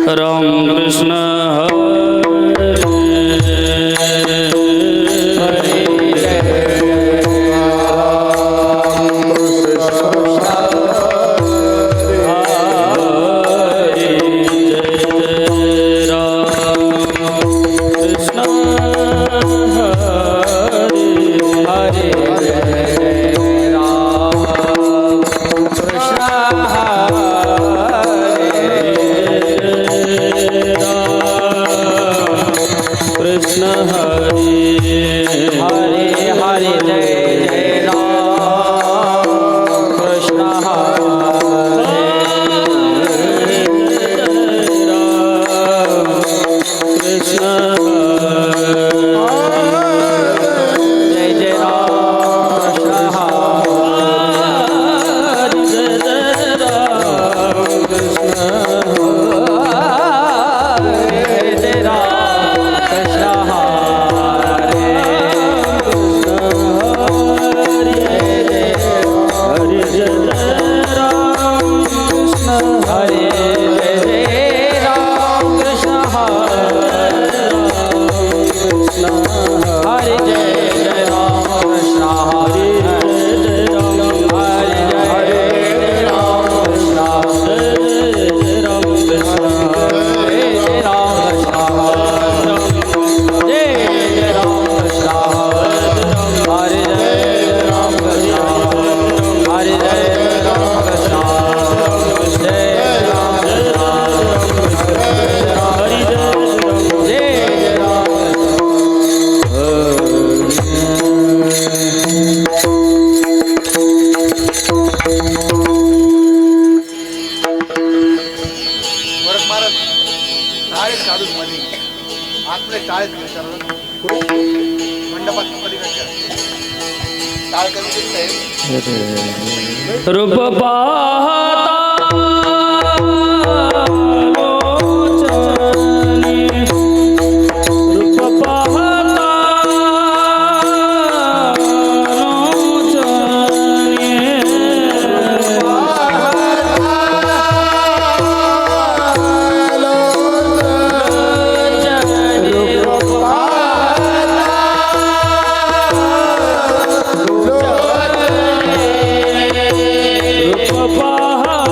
राम कृष्ण रूप पाहता Papa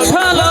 विठ्ठल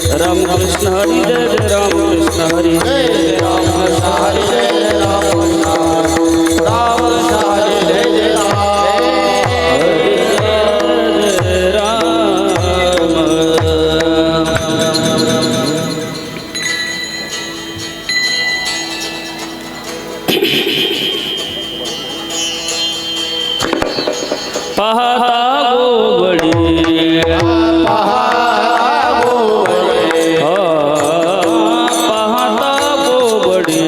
परवा म्हणून पाहता गोबडी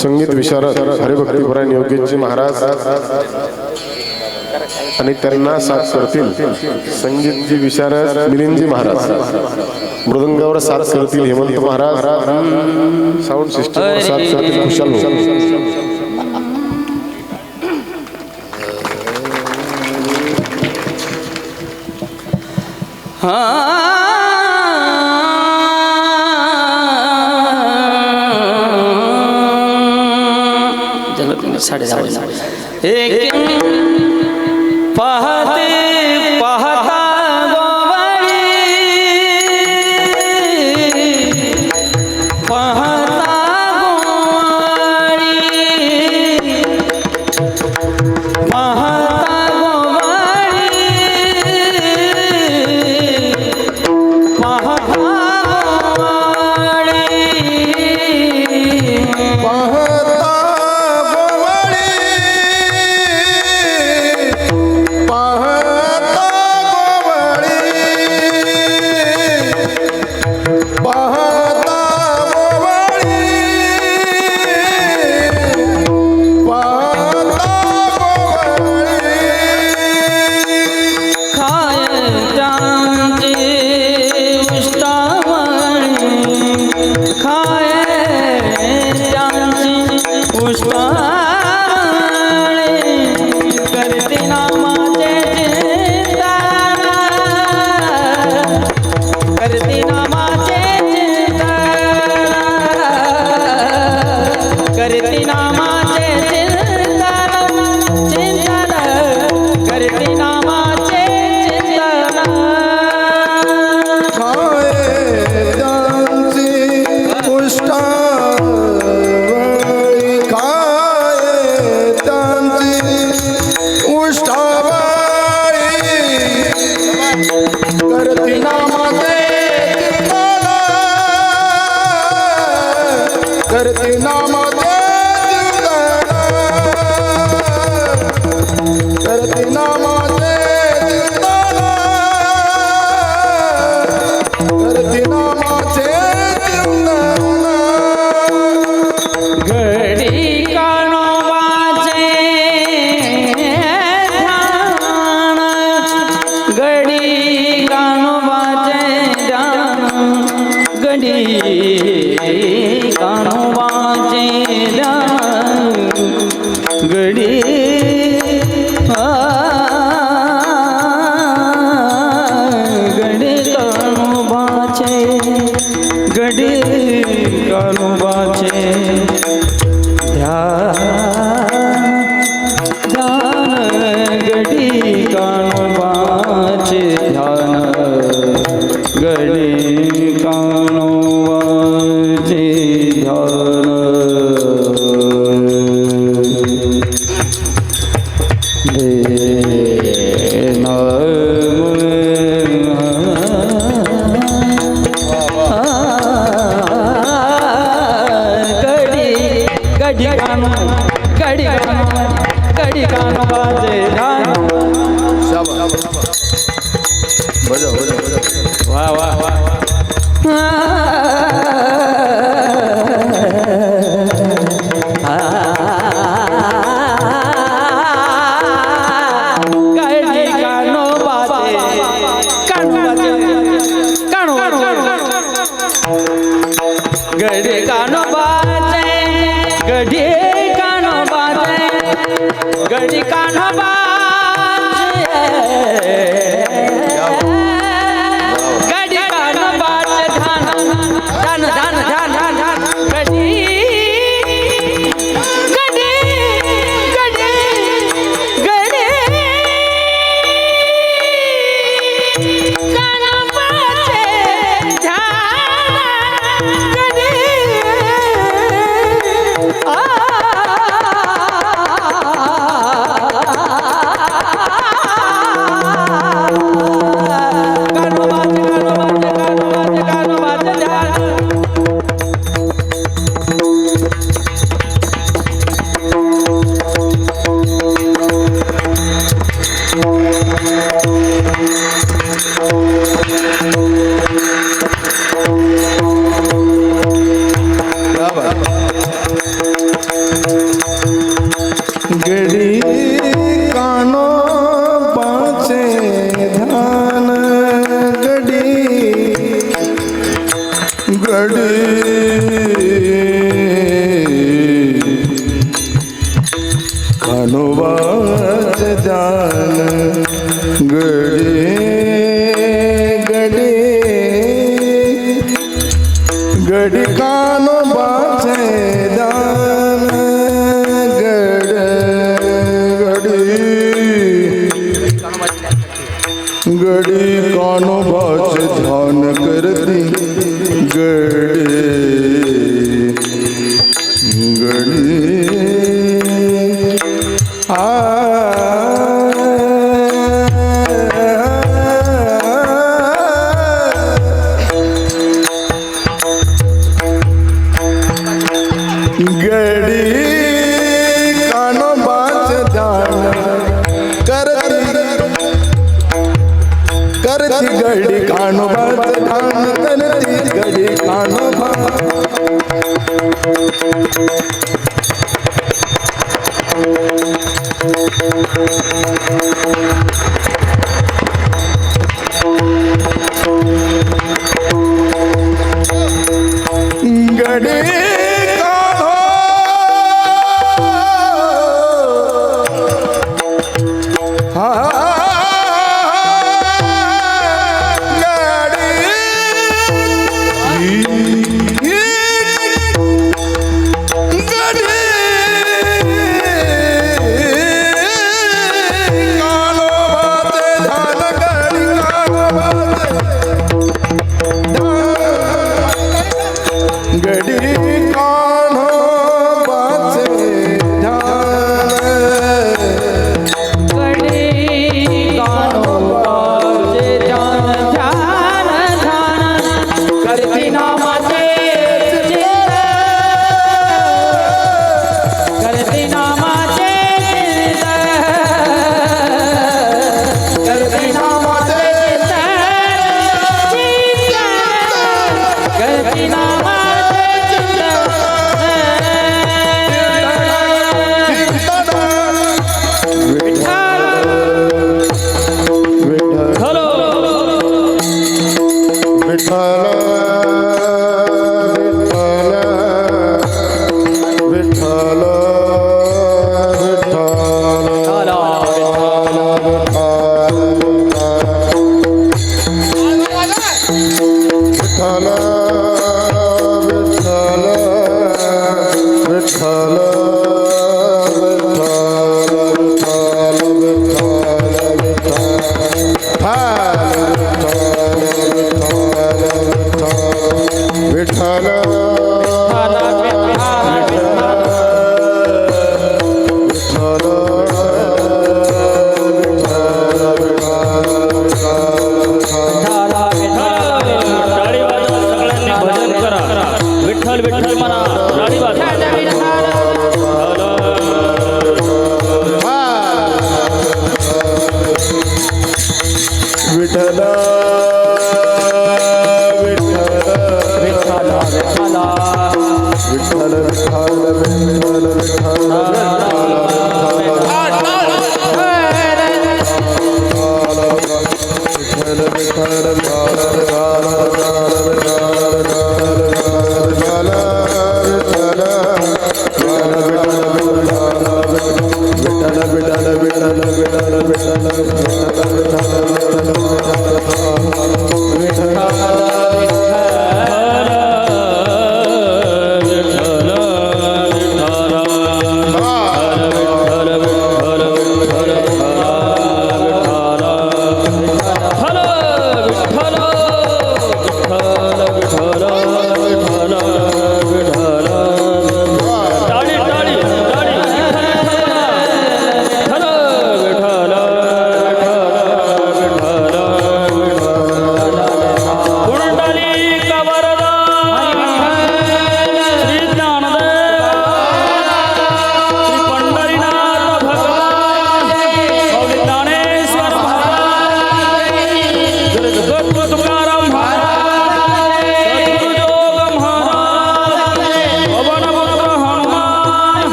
संगीत विशारद हरिभक्तीपरायण योगेशजी महाराज आणि त्यांना साथ करतील संगीतजी विशारद मिलिंदजी महाराज, मृदंगावर साथ करतील हेमंत महाराज, साऊंड सिस्टमवर साथ करतील कुशाल एक पाहते पाहता गोवाळी पाहता गोवाळी पाहता गोवाळी पाहता कानोबाच जान गडे गडे गडी कानोबाच दान गड गडी कानोबाच ध्यान करती गडे गडे गडी कानोबाच ध्यान करती गडी कानोबाच ध्यान करती गडी कानोबा गडी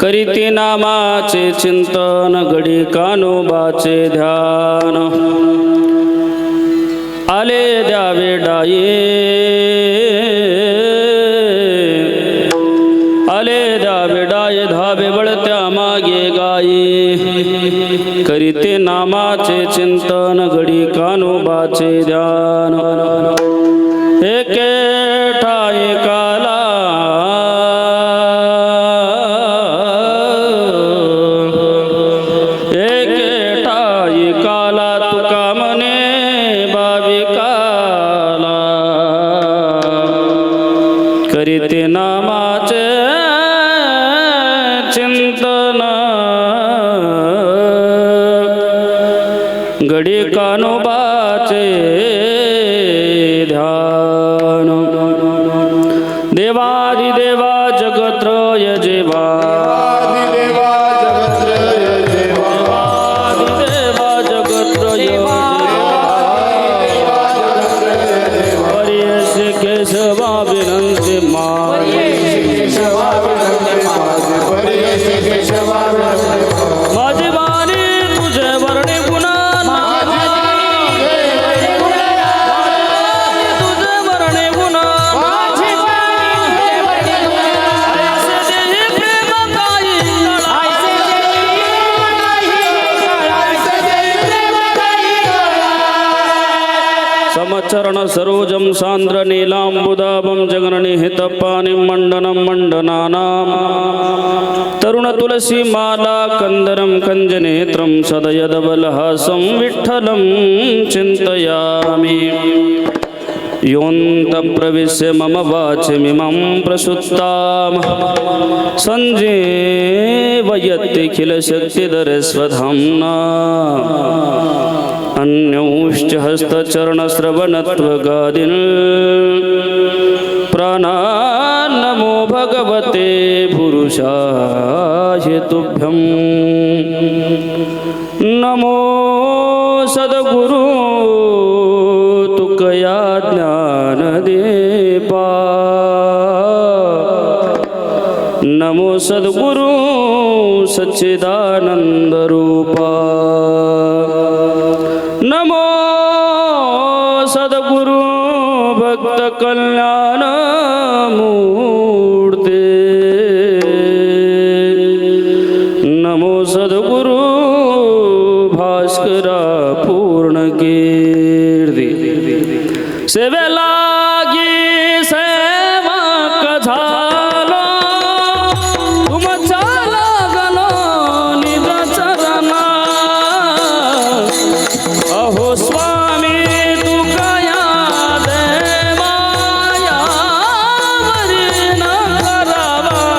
करीती नामाचे चिंतन घडी कानोबाचे ध्यान आले द्यावे डाये आले द्यावे डाये धावे बळत्या मागे गायी करीते नामाचे चिंतन घडी कानोबाचे ध्यान एके ठाई काला एके ठाई काला तुका म्हणे भाविकाला करीते नामाचे चिंतन घडी कानोबाचे ध्यान देवादिदेवा जगत्रय जेवा देवादिदेवा जगत्रय हरियश केशवा विनंती माझी वाणी तुझे वर्णे गुणा तुझे वर्णे गुणा ऐसे देही प्रेम काही समचरण सरोजम सान्द्र नीलांबुदाभं जगन्निहितपाणिं मंडनं मंडनानां तरुण तुलसी माला कंदरं कंजनेत्रं सदयदबलहासं विठ्ठलं चिन्तयामि योऽन्त प्रविश्य मम वाचमिमं प्रसुप्तां सञ्जीवयत्यखिलशक्तिधरस्वधाम्ना अन्योश्च हस्तचरणश्रवणत्वगादीन् प्राणान् नमो भगवते पुरुषाय तुभ्यं नमो सद्गुरु तुकया ज्ञानदीपा नमो सद्गुरु सच्चिदानन्दरूपा नमो सद्गुरु भक्त कल्याण मूर्ते नमो सद्गुरु भास्करा पूर्ण कीर्ती सेवे लागी सेवक झालो तुमचा लागलो निज चरणा अहो स्वामी तुकया देवाया वरी न करावा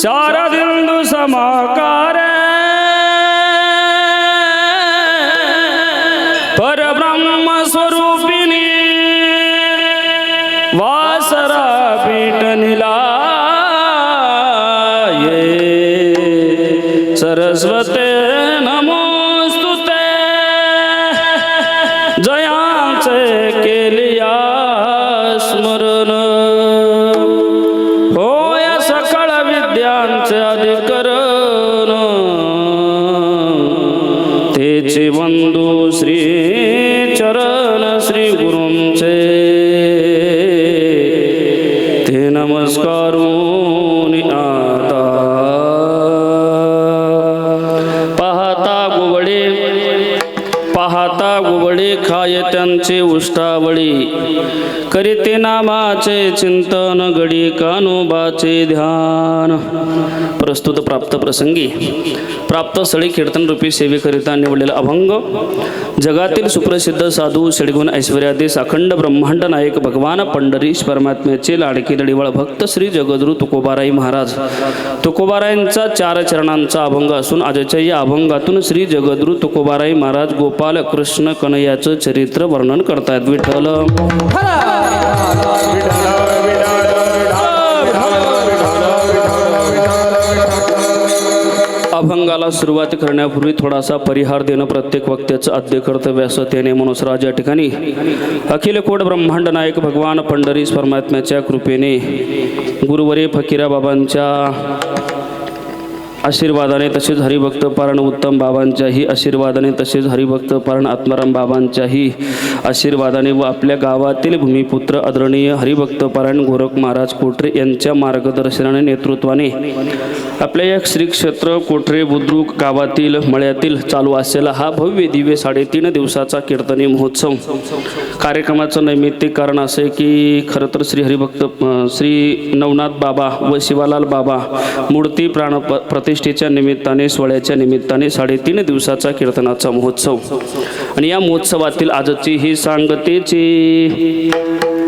शारदिंदु समाकार परब्रह्म स्वरूपिणी वासरा पीठ निलाये सरस्वते नमोस्तुते जयांचे केलिया स्मरण होय सकळ विद्यांचे अधिकरण तेचे बंधू श्री चरण श्री गुरूंचे नमस्कारून आता पाहता गुवडे खाय त्यांचे उष्टावळी करीते नामाचे चिंतन गडी कानोबाचे ध्यान. प्रस्तुत प्राप्त प्रसंगी प्राप्त स्थळी कीर्तन रूपी सेवेकरिता निवडलेला अभंग जगातील सुप्रसिद्ध साधू षडगुण ऐश्वर्यादेश अखंड ब्रह्मांड नायक भगवान पंढरीश परमात्म्याचे लाडके दडीवाळ भक्त श्री जगद्गुरु तुकोबाराई महाराज. तुकोबारायांचा 4 चरणांचा अभंग असून आजच्या या अभंगातून श्री जगद्गुरु तुकोबाराई महाराज गोपाल कृष्ण कन्हैयाचं चरित्र वर्णन करतायत. विठ्ठल अभंगाला सुरुवात करण्यापूर्वी थोडासा परिहार देणं प्रत्येक वक्त्याचं आद्य कर्तव्य असं त्याने मनुसराज या ठिकाणी अखिल कोट ब्रह्मांड नायक भगवान पंढरीश परमात्म्याच्या कृपेने गुरुवरे फकीरा बाबांच्या आशीर्वादाने तसेच हरिभक्त पारण उत्तम बाबांच्याही आशीर्वादाने तसेच हरिभक्त पारण आत्माराम बाबांच्याही आशीर्वादाने व आपल्या गावातील भूमिपुत्र आदरणीय हरिभक्त पारण गोरख महाराज कोठरे यांच्या मार्गदर्शनाने नेतृत्वाने आपल्या या श्री क्षेत्र कोठरे बुद्रुक गावातील मळ्यातील चालू असलेला हा भव्य दिव्य 3.5 दिवसाचा कीर्तनी महोत्सव कार्यक्रमाचं नैमित्तिक कारण असे की खरं तर श्री हरिभक्त श्री नवनाथ बाबा व शिवालाल बाबा मूर्ती प्राण प्रतिष्ठेच्या निमित्ताने सोहळ्याच्या निमित्ताने 3.5 दिवसाचा कीर्तनाचा महोत्सव आणि या महोत्सवातील आजची ही सांगतेची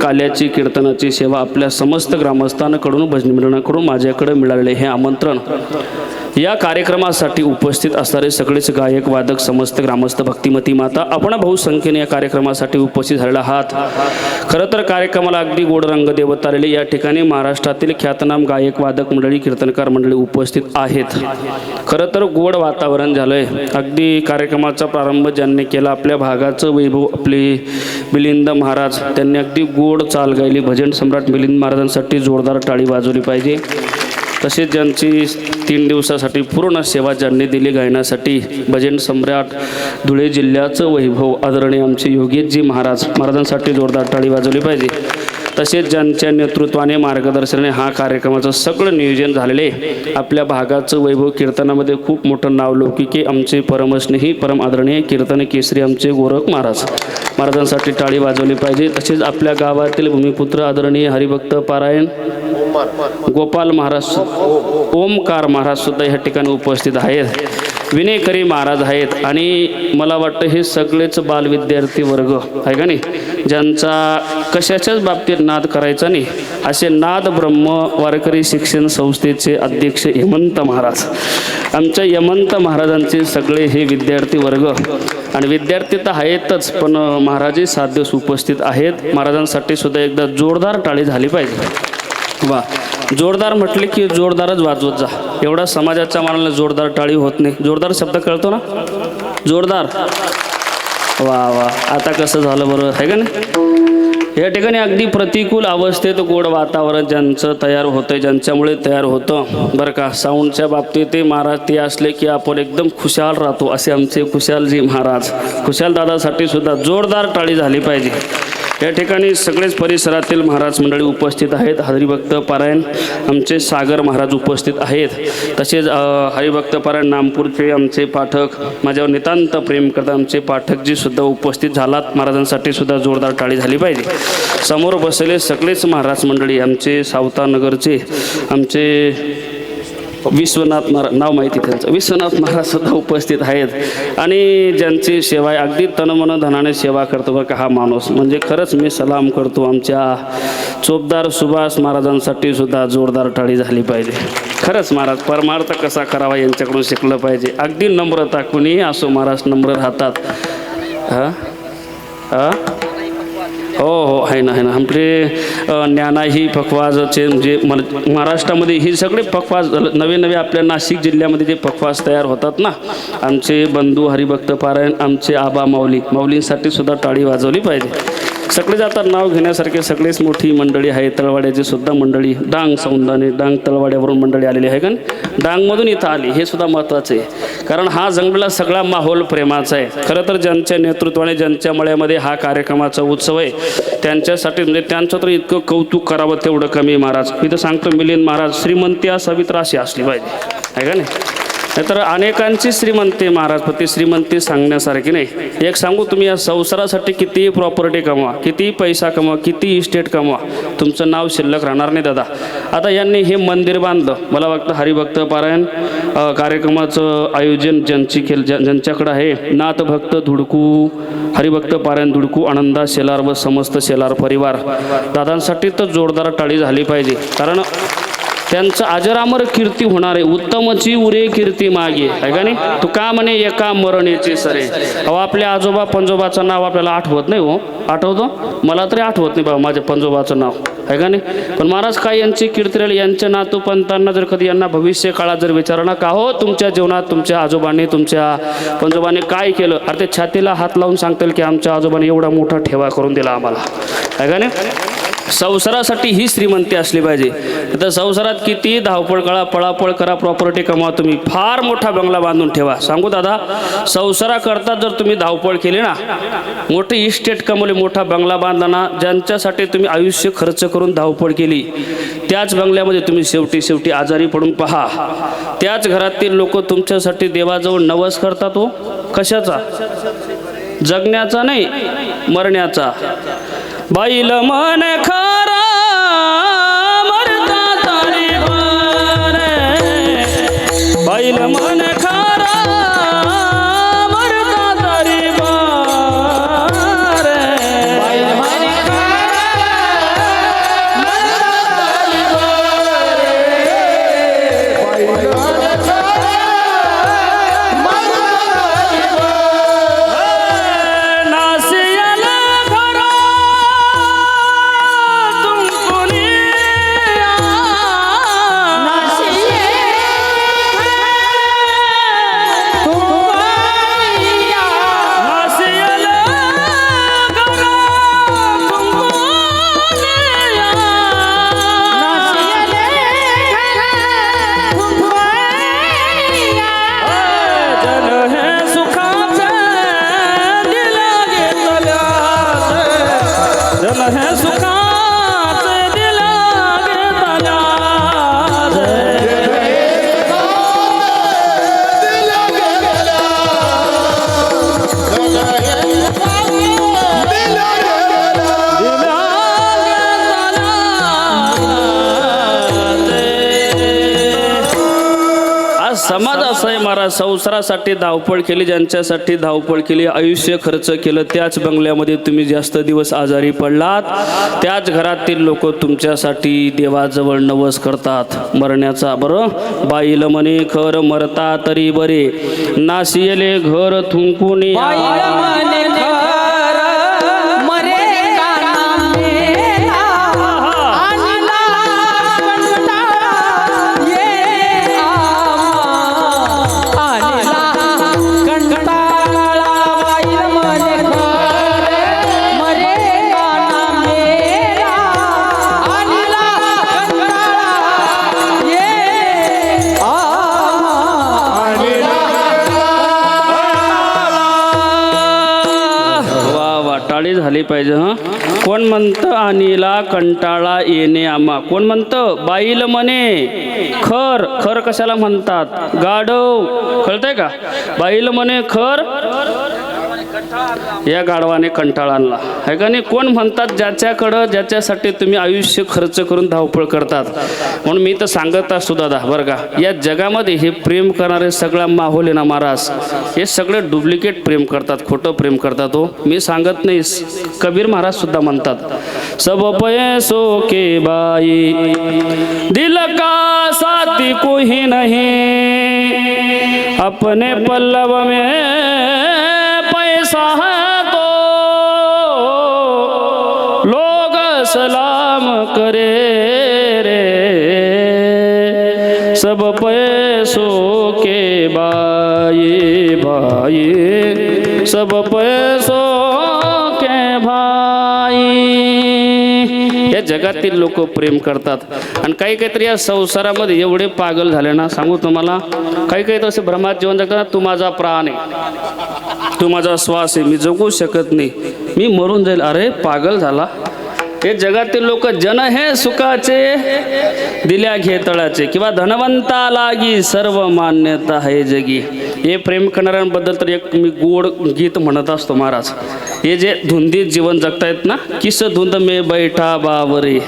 काल्याची कीर्तनाची सेवा आपल्या समस्त ग्रामस्थांकडून भजनी मंडळाकडून माझ्याकडे मिळालेले हे आमंत्रण. या कार्यक्रमासाठी उपस्थित असणारे सगळेच गायक वादक समस्त ग्रामस्थ भक्तिमती माता आपण बहुसंख्येने या कार्यक्रमासाठी उपस्थित झालेला आहात. खरं तर कार्यक्रमाला अगदी गोड रंग देवत आलेले या ठिकाणी महाराष्ट्रातील ख्यातनाम गायक वादक मंडळी कीर्तनकार मंडळी उपस्थित आहेत. खरं तर गोड वातावरण झालंय. अगदी कार्यक्रमाचा प्रारंभ ज्यांनी केला आपल्या भागाचं वैभव आपले मिलिंद महाराज त्यांनी अगदी गोड चाल गायली. भजन सम्राट मिलिंद महाराजांसाठी जोरदार टाळी वाजवली पाहिजे. तसेच ज्यांची 3 दिवसासाठी पूर्ण सेवा ज्यांनी दिली गायनासाठी भजन सम्राट धुळे जिल्ह्याचं वैभव आदरणीय आमचे योगेशजी महाराजांसाठी जोरदार टाळी वाजवली पाहिजे. तसेच ज्यांच्या नेतृत्वाने मार्गदर्शनाने हा कार्यक्रमाचं सगळं नियोजन झालेले आपल्या भागाचं वैभव कीर्तनामध्ये खूप मोठं नाव लौकिके आमचे परमस्नेही परम आदरणीय कीर्तन केसरी आमचे गोरख महाराजांसाठी टाळी वाजवली पाहिजे. तसेच आपल्या गावातील भूमिपुत्र आदरणीय हरिभक्त पारायण गोपाल महाराज ओमकार महाराज सुद्धा ह्या ठिकाणी उपस्थित आहेत. विनयकरी महाराज आहेत आणि मला वाटतं हे सगळेच बालविद्यार्थी वर्ग आहे का नाही ज्यांचा कशाच्याच बाबतीत नाद करायचा नाही असे नाद ब्रह्म वारकरी शिक्षण संस्थेचे अध्यक्ष हेमंत महाराज. आमच्या हेमंत महाराजांचे सगळे हे विद्यार्थी वर्ग आणि विद्यार्थी तर आहेतच पण महाराजही 7 दिवस उपस्थित आहेत. महाराजांसाठी सुद्धा एकदा जोरदार टाळी झाली पाहिजे. वा जोरदार म्हटले की जोरदारच वाजवत जा. एवढा समाजाच्या मनाला जोरदार टाळी होत नाही. जोरदार शब्द कळतो ना जोरदार. वा वा आता कसं झालं बरोबर आहे का नाही. या ठिकाणी अगदी प्रतिकूल अवस्थेत गोड वातावरण ज्यांचं तयार होतं ज्यांच्यामुळे तयार होतं बरं का. साऊंडच्या बाबतीत ते महाराज ते असले की आपण एकदम खुशाल राहतो असे आमचे खुशालजी महाराज. खुशाल दादासाठी सुद्धा जोरदार टाळी झाली पाहिजे. या ठिकाणी सगळेच परिसरातील महाराज मंडळी उपस्थित आहेत. हरिभक्त पारायण आमचे सागर महाराज उपस्थित आहेत. तसेच हरिभक्त पारायण नामपूरचे आमचे पाठक माझ्यावर नितांत प्रेम करतात आमचे पाठकजी सुद्धा उपस्थित झालात. महाराजांसाठी सुद्धा जोरदार टाळी झाली पाहिजे. समोर बसलेले सगळेच महाराज मंडळी आमचे सावतानगरचे आमचे विश्वनाथ महाराज नाव माहिती त्यांचं विश्वनाथ महाराज सुद्धा उपस्थित आहेत आणि ज्यांची सेवा आहे अगदी तनमन धनाने सेवा करतो बरं का हा माणूस. म्हणजे खरंच मी सलाम करतो. आमच्या चोपदार सुभाष महाराजांसाठी सुद्धा जोरदार टाळी झाली पाहिजे. खरंच महाराज परमार्थ कसा करावा यांच्याकडून शिकलं पाहिजे. अगदी नम्रता कुणीही असो महाराज नम्र राहतात. हां हां हो हो आहे ना आपले ज्ञाना ही पखवाजचे म्हणजे महाराष्ट्रामध्ये ही सगळे पखवाज नवे आपल्या नाशिक जिल्ह्यामध्ये जे पखवाज तयार होतात ना आमचे बंधू हरिभक्त पारायण आमचे आबा माऊलींसाठी सुद्धा टाळी वाजवली पाहिजे. सगळे जातात नाव घेण्यासारखे सगळेच मोठी मंडळी आहे. तळवाड्याची सुद्धा मंडळी डांग सौंदाने डांग तळवाड्यावरून मंडळी आलेली आहे का. डांगमधून इथं आली हे सुद्धा महत्त्वाचं आहे, कारण हा जंगला सगळा माहोल प्रेमाचा आहे. खरं तर ज्यांच्या नेतृत्वाने ज्यांच्या मळ्यामध्ये हा कार्यक्रमाचा उत्सव आहे त्यांच्यासाठी म्हणजे त्यांचं तर इतकं कौतुक करावं तेवढं कमी. महाराज मी तर सांगतो मिलिंद महाराज श्रीमंती असावी तर अशी असली पाहिजे आहे का नाही. तर अनेकांची श्रीमंती महाराज, पण ती श्रीमंती सांगण्यासारखी नाही. एक सांगू, तुम्ही या संसारासाठी कितीही प्रॉपर्टी कमवा, कितीही पैसा कमवा, किती इस्टेट कमवा, तुमचं नाव शिल्लक राहणार नाही दादा. आता यांनी हे मंदिर बांधलं, मला वाटतं हरिभक्त पारायण कार्यक्रमाचं आयोजन ज्यांच्याकडं आहे नाथभक्त धुडकू, हरिभक्त पारायण धुडकू, आनंदा शेलार व समस्त शेलार परिवार दादांसाठी तर जोरदार टाळी झाली पाहिजे, कारण त्यांचं अजरामर कीर्ती होणार आहे. उत्तमची उरे कीर्ती मागे आहे का नाही. तू का म्हणे एका मरणेचे सरे. अहो आपल्या आजोबा पंजोबाचं नाव आपल्याला आठवत नाही हो, आठवतं मला तरी आठवत नाही बाबा माझ्या पंजोबाचं नाव आहे का नाही. पण महाराज काय यांची कीर्ती राहिली. यांच्या नातू पंतांना जर कधी यांना भविष्य काळात जर विचारलं का हो तुमच्या जीवनात तुमच्या आजोबांनी तुमच्या पंजोबांनी काय केलं, अरे ते छातीला हात लावून सांगतील की आमच्या आजोबांनी एवढा मोठा ठेवा करून दिला आम्हाला आहे का नाही. संसारासाठी ही श्रीमंती असली पाहिजे. तर संसारात किती धावपळ करा, पळापळ करा, प्रॉपर्टी कमावा, तुम्ही फार मोठा बंगला बांधून ठेवा. सांगू दादा, संसाराकरता जर तुम्ही धावपळ केली ना, मोठी इस्टेट कमवली, मोठा बंगला बांधला ना, ज्यांच्यासाठी तुम्ही आयुष्य खर्च करून धावपळ केली त्याच बंगल्यामध्ये तुम्ही शेवटी आजारी पडून पहा. त्याच घरातील लोक तुमच्यासाठी देवाजवळ नवस करतात. हो कशाचा, जगण्याचा नाही मरण्याचा. बैल मन खरा मरता तारी बारे, बैल मन खरा मरता तारी बारे, बैल मन खरा मरता तारी बारे, बैल मन खरा मरता तारी बारे. नासियाला खरा समाज असं आहे महाराज. संसारासाठी धावपळ केली, ज्यांच्यासाठी धावपळ केली, आयुष्य खर्च केलं, त्याच बंगल्यामध्ये तुम्ही जास्त दिवस आजारी पडलात, त्याच घरातील लोक तुमच्यासाठी देवाजवळ नवस करतात मरण्याचा. बरं, बाईल म्हणे खर मरता तरी बरे, नासियले घर थुंकून झाली पाहिजे. हं, कोण म्हणतं अनिला कंटाळा येणे आम्हा, कोण म्हणतं बाईल म्हणे खर. खर कशाला म्हणतात, गाढव, कळतंय का. बाईल म्हणे खर, या गाढवाने कंटाळा आणला आहे का नाही. कोण म्हणतात ज्याच्याकडं ज्याच्यासाठी तुम्ही आयुष्य खर्च करून धावपळ करतात. म्हणून मी तर सांगत असतो दादा बरं का, या जगामध्ये हे प्रेम करणारे सगळा माहोल आहे ना महाराज, हे सगळे डुप्लिकेट प्रेम करतात, खोटं प्रेम करतात. हो मी सांगत नाही, कबीर महाराज सुद्धा म्हणतात सब पैसों के बाई दिल का साथी कोई नहीं, अपने पल्लव में पैसा है तो लोग सलाम करे रे, सब पैसों के भाई भाई, सब पैसों के भाई. जगातील लोक प्रेम करतात. आणि काही काहीतरी या संसारामध्ये एवढे पागल झाले ना, सांगू तुम्हाला, काही काही तर असे भ्रमात जीवन जगतात. तू माझा प्राण आहे, तू माझा श्वास आहे, मी जगू शकत नाही, मी मरून जाईल. अरे पागल झाला. हे जगातील लोक जन हे सुखाचे दिल्या घेतळाचे, किंवा धनवंता लागी सर्व मान्यता आहे जगी. हे प्रेम करणाऱ्यांबद्दल तर एक मी गोड गीत म्हणत असतो महाराज. हे जे धुंदीत जीवन जगतायत ना, किस धुंद में बैठा बावरे,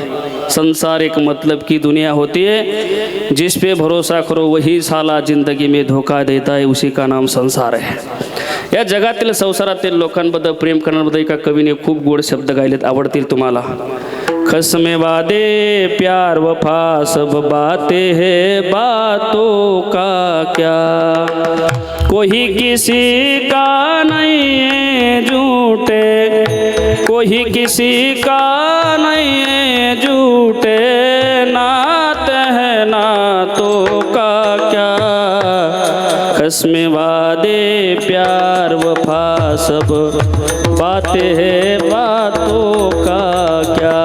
संसार एक मतलब की दुनिया होती है, जिस पे भरोसा करो वही साला जिंदगी में धोखा देता है, उसी का नाम संसार है. या जगातील संसारातील लोकांबद्दल प्रेम करण्याबद्दल एका कवीने खूप गोड शब्द गायलेत, आवडतील तुम्हाला. खस्मे वादे प्यार वफा सब बातें है, बातों का क्या, कोई किसी का नहीं है झूठे, कोई किसी का नहीं है झूठे, नाते हैं नातों का क्या, खस्मे वादे प्यार वफा सब बातें है, बातों का क्या.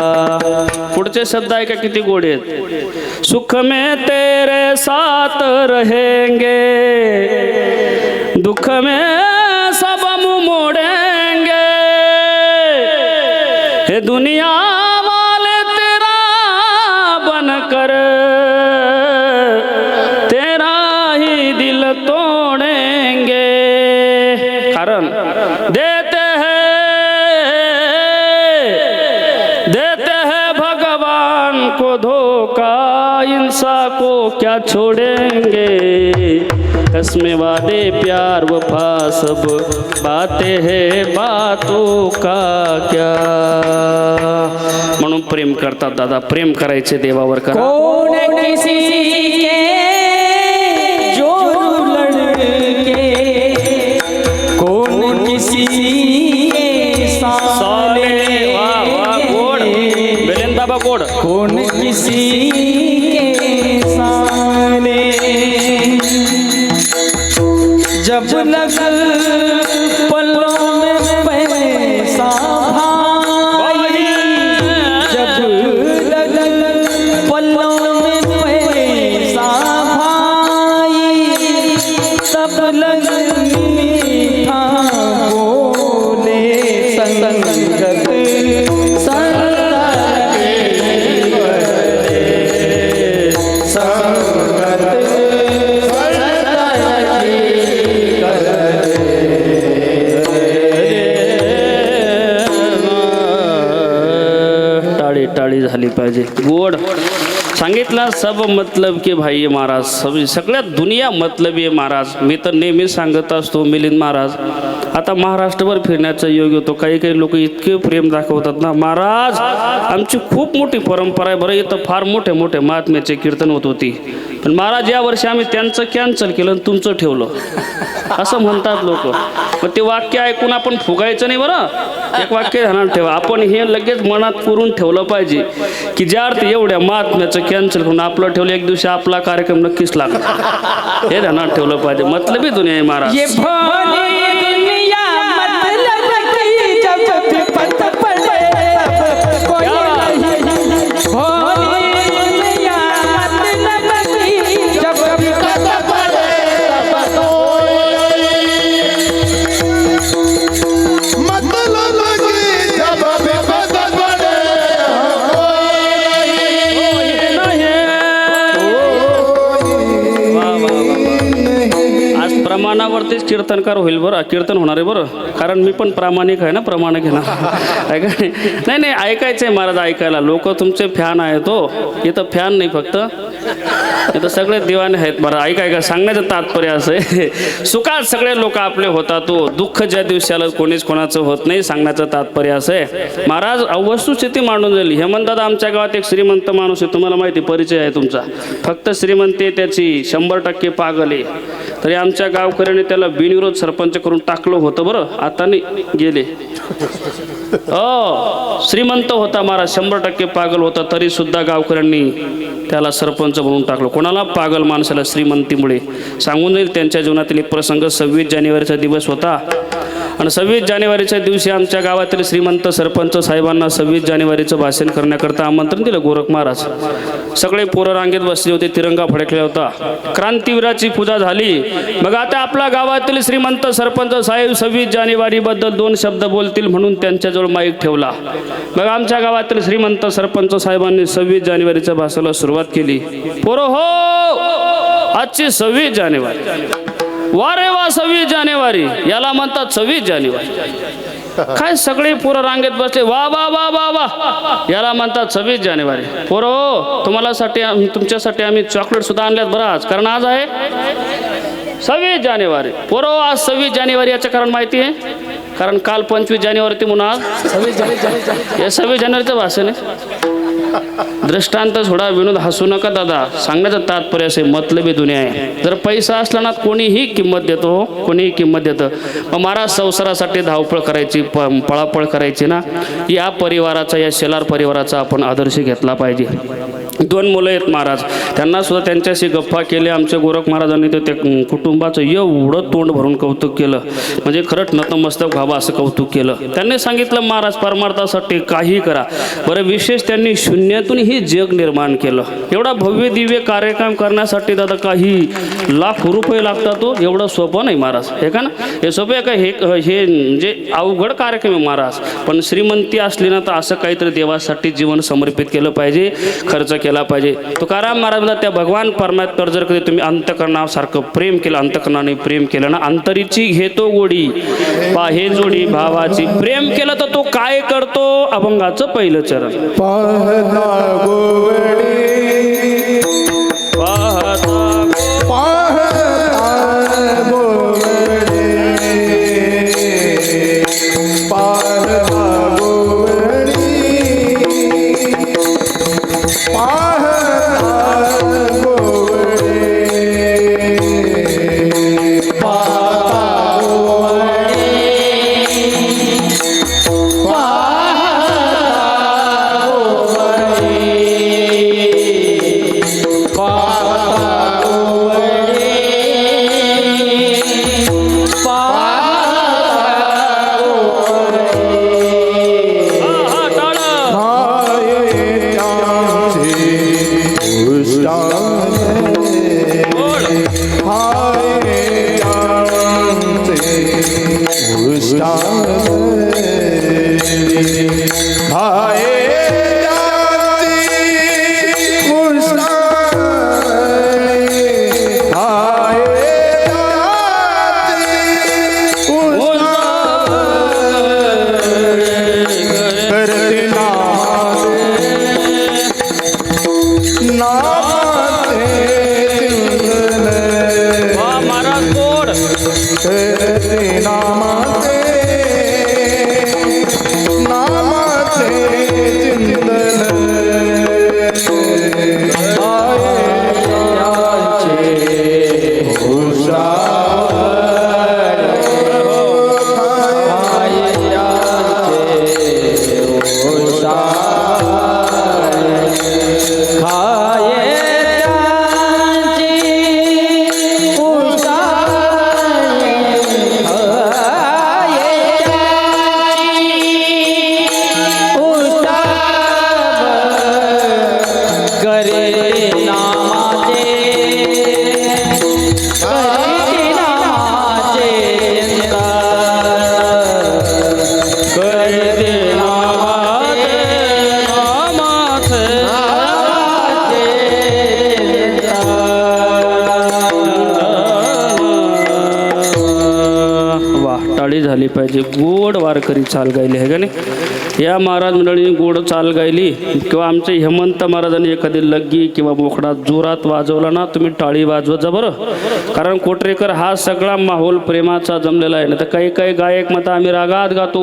पुढचे शब्द आहे का किती गोड आहेत. सुख में तेरे साथ रहेंगे, दुख में सब मुंह मोड़ेंगे, हे दुनिया वाले तेरा बनकर तेरा ही दिल तोड़ेंगे. कारण देते हैं भगवान को धोखा, इंसान को क्या छोड़ेंगे, कसमें वादे प्यार वफा सब बातें हैं, बातों का क्या. म्हणून प्रेम करतात दादा, प्रेम करायचे देवावर करा. कौन किसी के जोर लड़के, कौन किसी के साले, वाह वाह गोड, बेलेन बाबा गोड. कौन किसी के साले, जब लगल पलों में पैसा भाई, जब लगल पलों में पैसा भाई, तब लगल मीठा बोले संगत टाळी झाली पाहिजे. गोड सांगितलं. सब मतलब के भाई आहे महाराज, सगळ्यात दुनिया मतलबी आहे महाराज. मी तर नेहमी सांगत असतो मिलिंद महाराज, आता महाराष्ट्रभर फिरण्याचा योग होतो. काही काही लोक इतके प्रेम दाखवतात ना महाराज. आमची खूप मोठी परंपरा आहे बरं, इथं फार मोठे मोठे महात्म्याचे कीर्तन होत होती, पण महाराज या वर्षी आम्ही त्यांचं कॅन्सल केलं आणि तुमचं ठेवलं असं म्हणतात लोक. मग ते वाक्य ऐकून आपण फुगायचं नाही बरं. एक वाक्य ध्यानात ठेवा, आपण हे लगेच मनात करून ठेवलं पाहिजे की ज्या अर्थी एवढ्या महात्म्याचं कॅन्सल करून आपलं ठेवलं, एक दिवशी आपला कार्यक्रम नक्कीच लागला. हे ध्यानात ठेवलं पाहिजे. मतलबी दुनिया आहे महाराज. ये भोली दुनिया मतलब की, जब विपत पड़े तब कोई नहीं. भोली दुनिया मतलब की, जब विपत पड़े तब कोई मतलब की, जब विपत पड़े आज प्रमाणावरतीच कीर्तनकार होईल बरं, कीर्तन होणार आहे बरं. कारण मी पण प्रामाणिक आहे ना, प्रमाणिक आहे ना. ऐका नाही नाही, ऐकायचं आहे महाराज, ऐकायला. लोक तुमचे फॅन आहेत हो, इथं फॅन नाही फक्त, इथं सगळे दिवाने आहेत. बरं ऐका, सांगण्याचं तात्पर्य असं आहे, सुखात सगळे लोक आपले होतात, तो दुःख ज्या दिवशी आलं कोणीच कोणाचं होत नाही. सांगण्याचं तात्पर्य असं आहे महाराज. वस्तुस्थिती मांडून झाली. हेमंतदादा आमच्या गावात एक श्रीमंत माणूस आहे, तुम्हाला माहिती, परिचय आहे तुमचा. फक्त श्रीमंती त्याची 100% पागल आहे. तरी आमच्या गावकऱ्याने त्याला बिनविरोध सरपंच करून टाकलं होतं बरं, आता नाही गेले. श्रीमंत होता महाराज, 100% पागल होता, तरी सुद्धा गावकऱ्यांनी त्याला सरपंच म्हणून टाकलं. कोणाला? पागल माणसाला, श्रीमंतीमुळे. सांगून जाईल त्यांच्या जीवनातील एक प्रसंग. 26 जानेवारीचा दिवस होता आणि 26 जानेवारीच्या दिवशी आमच्या गावातील श्रीमंत सरपंच साहेबांना 26 जानेवारीचं भाषण करण्याकरता आमंत्रण दिलं गोरख महाराज. सगळे पोरं रांगेत बसले होते, तिरंगा फडकला होता, क्रांतीवीराची पूजा झाली. मग आता आपल्या गावातील श्रीमंत सरपंच साहेब 26 जानेवारीबद्दल 2 शब्द बोलतील म्हणून त्यांच्याजवळ माईक ठेवला. मग आमच्या गावातील श्रीमंत सरपंच साहेबांनी 26 जानेवारीच्या भाषणाला सुरुवात केली. पोरं हो, आजची 26 जानेवारी, वा रे वा 26 जानेवारी, याला म्हणतात 26 जानेवारी. काय सगळे पोरं रांगेत बसले, वा वा वा वा वा, याला म्हणतात 26 जानेवारी. पोरं हो, तुमच्यासाठी आम्ही चॉकलेट सुद्धा आणल्यात बरं आज, कारण आज आहे 26 जानेवारी. पोरं आज 26 जानेवारी याचं कारण माहिती आहे? कारण काल 25 जानेवारी ते म्हणून आज 26 जानेवारीचं भाषण आहे. दृष्टांत सोडा, विनोद हसू नका दादा. सांगण्याचं तात्पर्य असे मतलबी दुनिया आहे. जर पैसा असला ना कोणीही किंमत देतो, कोणीही किंमत देतं. मग महाराज संसारासाठी धावपळ करायची, पळापळ करायची ना, या परिवाराचा, या शेलार परिवाराचा आपण आदर्श घेतला पाहिजे. 2 मुलं आहेत महाराज, त्यांना सुद्धा त्यांच्याशी गप्पा केल्या. आमच्या गोरख महाराजांनी तर त्या कुटुंबाचं एवढं तोंड भरून कौतुक केलं, म्हणजे खरंच नतमस्तक व्हावं असं कौतुक केलं. त्यांनी सांगितलं महाराज परमार्थासाठी काही करा. बरं, विशेष त्यांनी शून्यातून ही जग निर्माण केलं. एवढा भव्य दिव्य कार्यक्रम करण्यासाठी दादा काही लाख रुपये लागतात. तो एवढं सोपं नाही महाराज, हे का ना, हे सोपं आहे का? हे म्हणजे अवघड कार्यक्रम आहे महाराज. पण श्रीमंती असली ना तर असं काहीतरी देवासाठी जीवन समर्पित केलं पाहिजे, खर्च केला पाहिजे. तुकाराम महाराज म्हणतात, त्या भगवान परमात्म्यावर जर कधी तुम्ही अंतकरणासारखं प्रेम केलं, अंतकरणाने प्रेम केलं ना, अंतरीची घेतो गोडी पाहे जोडी भावाची. प्रेम केलं तर तो काय करतो? अभंगाचं पहिलं चरण. पाहता गोवडी, पाहता पाहता गोवडी, पाहता गोवडी, पाहता गोवडी, पाहता झाली पाहिजे. गोड वारकरी चाल गायली आहे का नाही? या महाराज मंडळींनी गोड चाल गायली किंवा आमचे हेमंत महाराजांनी एखादी लग्गी किंवा बोकडा जोरात वाजवला ना, तुम्ही टाळी वाजवत जा बरं. कारण कोटरेकर हा सगळा माहोल प्रेमाचा जमलेला आहे ना. तर काही काही गायक म्हणतात आम्ही रागात गातो,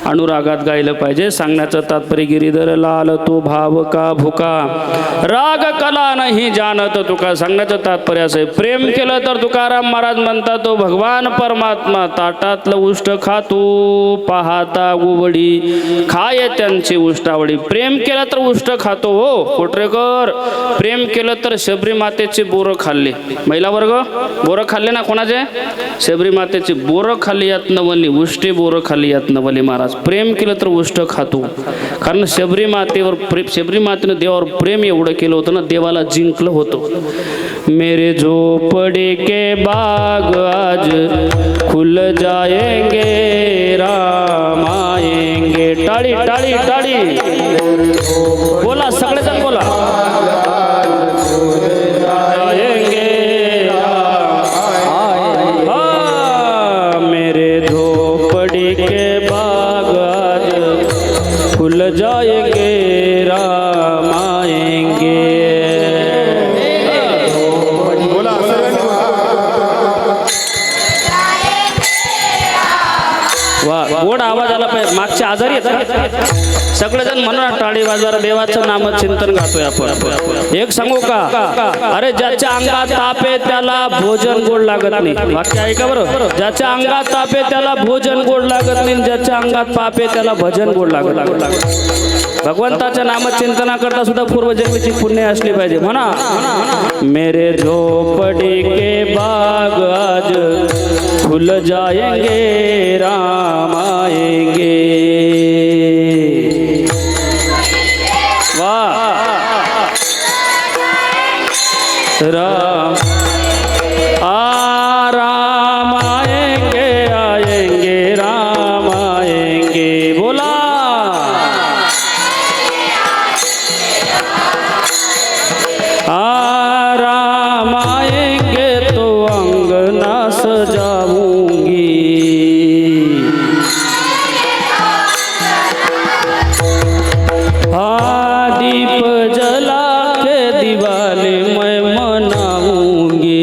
अनुरागात गायलं पाहिजे. सांगण्याचं तात्पर्य गिरीधर लाल तो भाव का भुका राग कला नाही जानत तुका. सांगण्याचं तात्पर्य असं आहे, प्रेम केलं तर तुकाराम महाराज म्हणतात तो भगवान परमात्मा ताटातलं उष्ट खातो पाहता गुबडी खाय त्यांची उष्टावडी. प्रेम केलं तर उष्ट खातो हो कोटरेकर. प्रेम केलं तर शबरी मातेचे बोरं खाल्ले. महिला वर्ग बोरं खाल्ले ना कोणाचे? शबरी मातेचे बोरं खाल्ली यात नवली उष्टे बोरं खाल्ली यात नवली महाराज. प्रेम केलं तर उष्ट खातो. कारण शबरी मातेनं देवावर प्रेम एवढं केलं होतं ना देवाला जिंकलं होतं. मेरे झोपड़े के बाग आज खुल जाएंगे राम आएंगे. टाळी टाळी टाळी बोला सगळेजण बोला. आएंगे मेरे झोपड़ी के बाग आज खुल जाएंगे राम आएंगे. वा गोड आवाज आला पाहिजे. मागचे आजारी आहेत सगळेजण म्हणून टाळी वाजवा. देवाचं नाम चिंतन गातोय आपण. एक सांगू का? अरे ज्याच्या अंगात ताप आहे त्याला भोजन गोड लागत नाही. वाक्य ऐका बरं. ज्याच्या अंगात ताप आहे त्याला भोजन गोड लागत नाही. ज्याच्या अंगात पाप आहे त्याला भजन गोड लागत. भगवंताच्या नामचिंतना करता सुद्धा पूर्वजन्मीची पुण्य असली पाहिजे. म्हणा मेरे झोपड़ी के बाग आज खुल जाएंगे राम आएंगे. वाह राम राम आएंगे आएंगे राम आएंगे. बोला राम आएंगे तो अंगना सजाऊंगी. दीप जला के दिवाली मैं मनाऊंगी.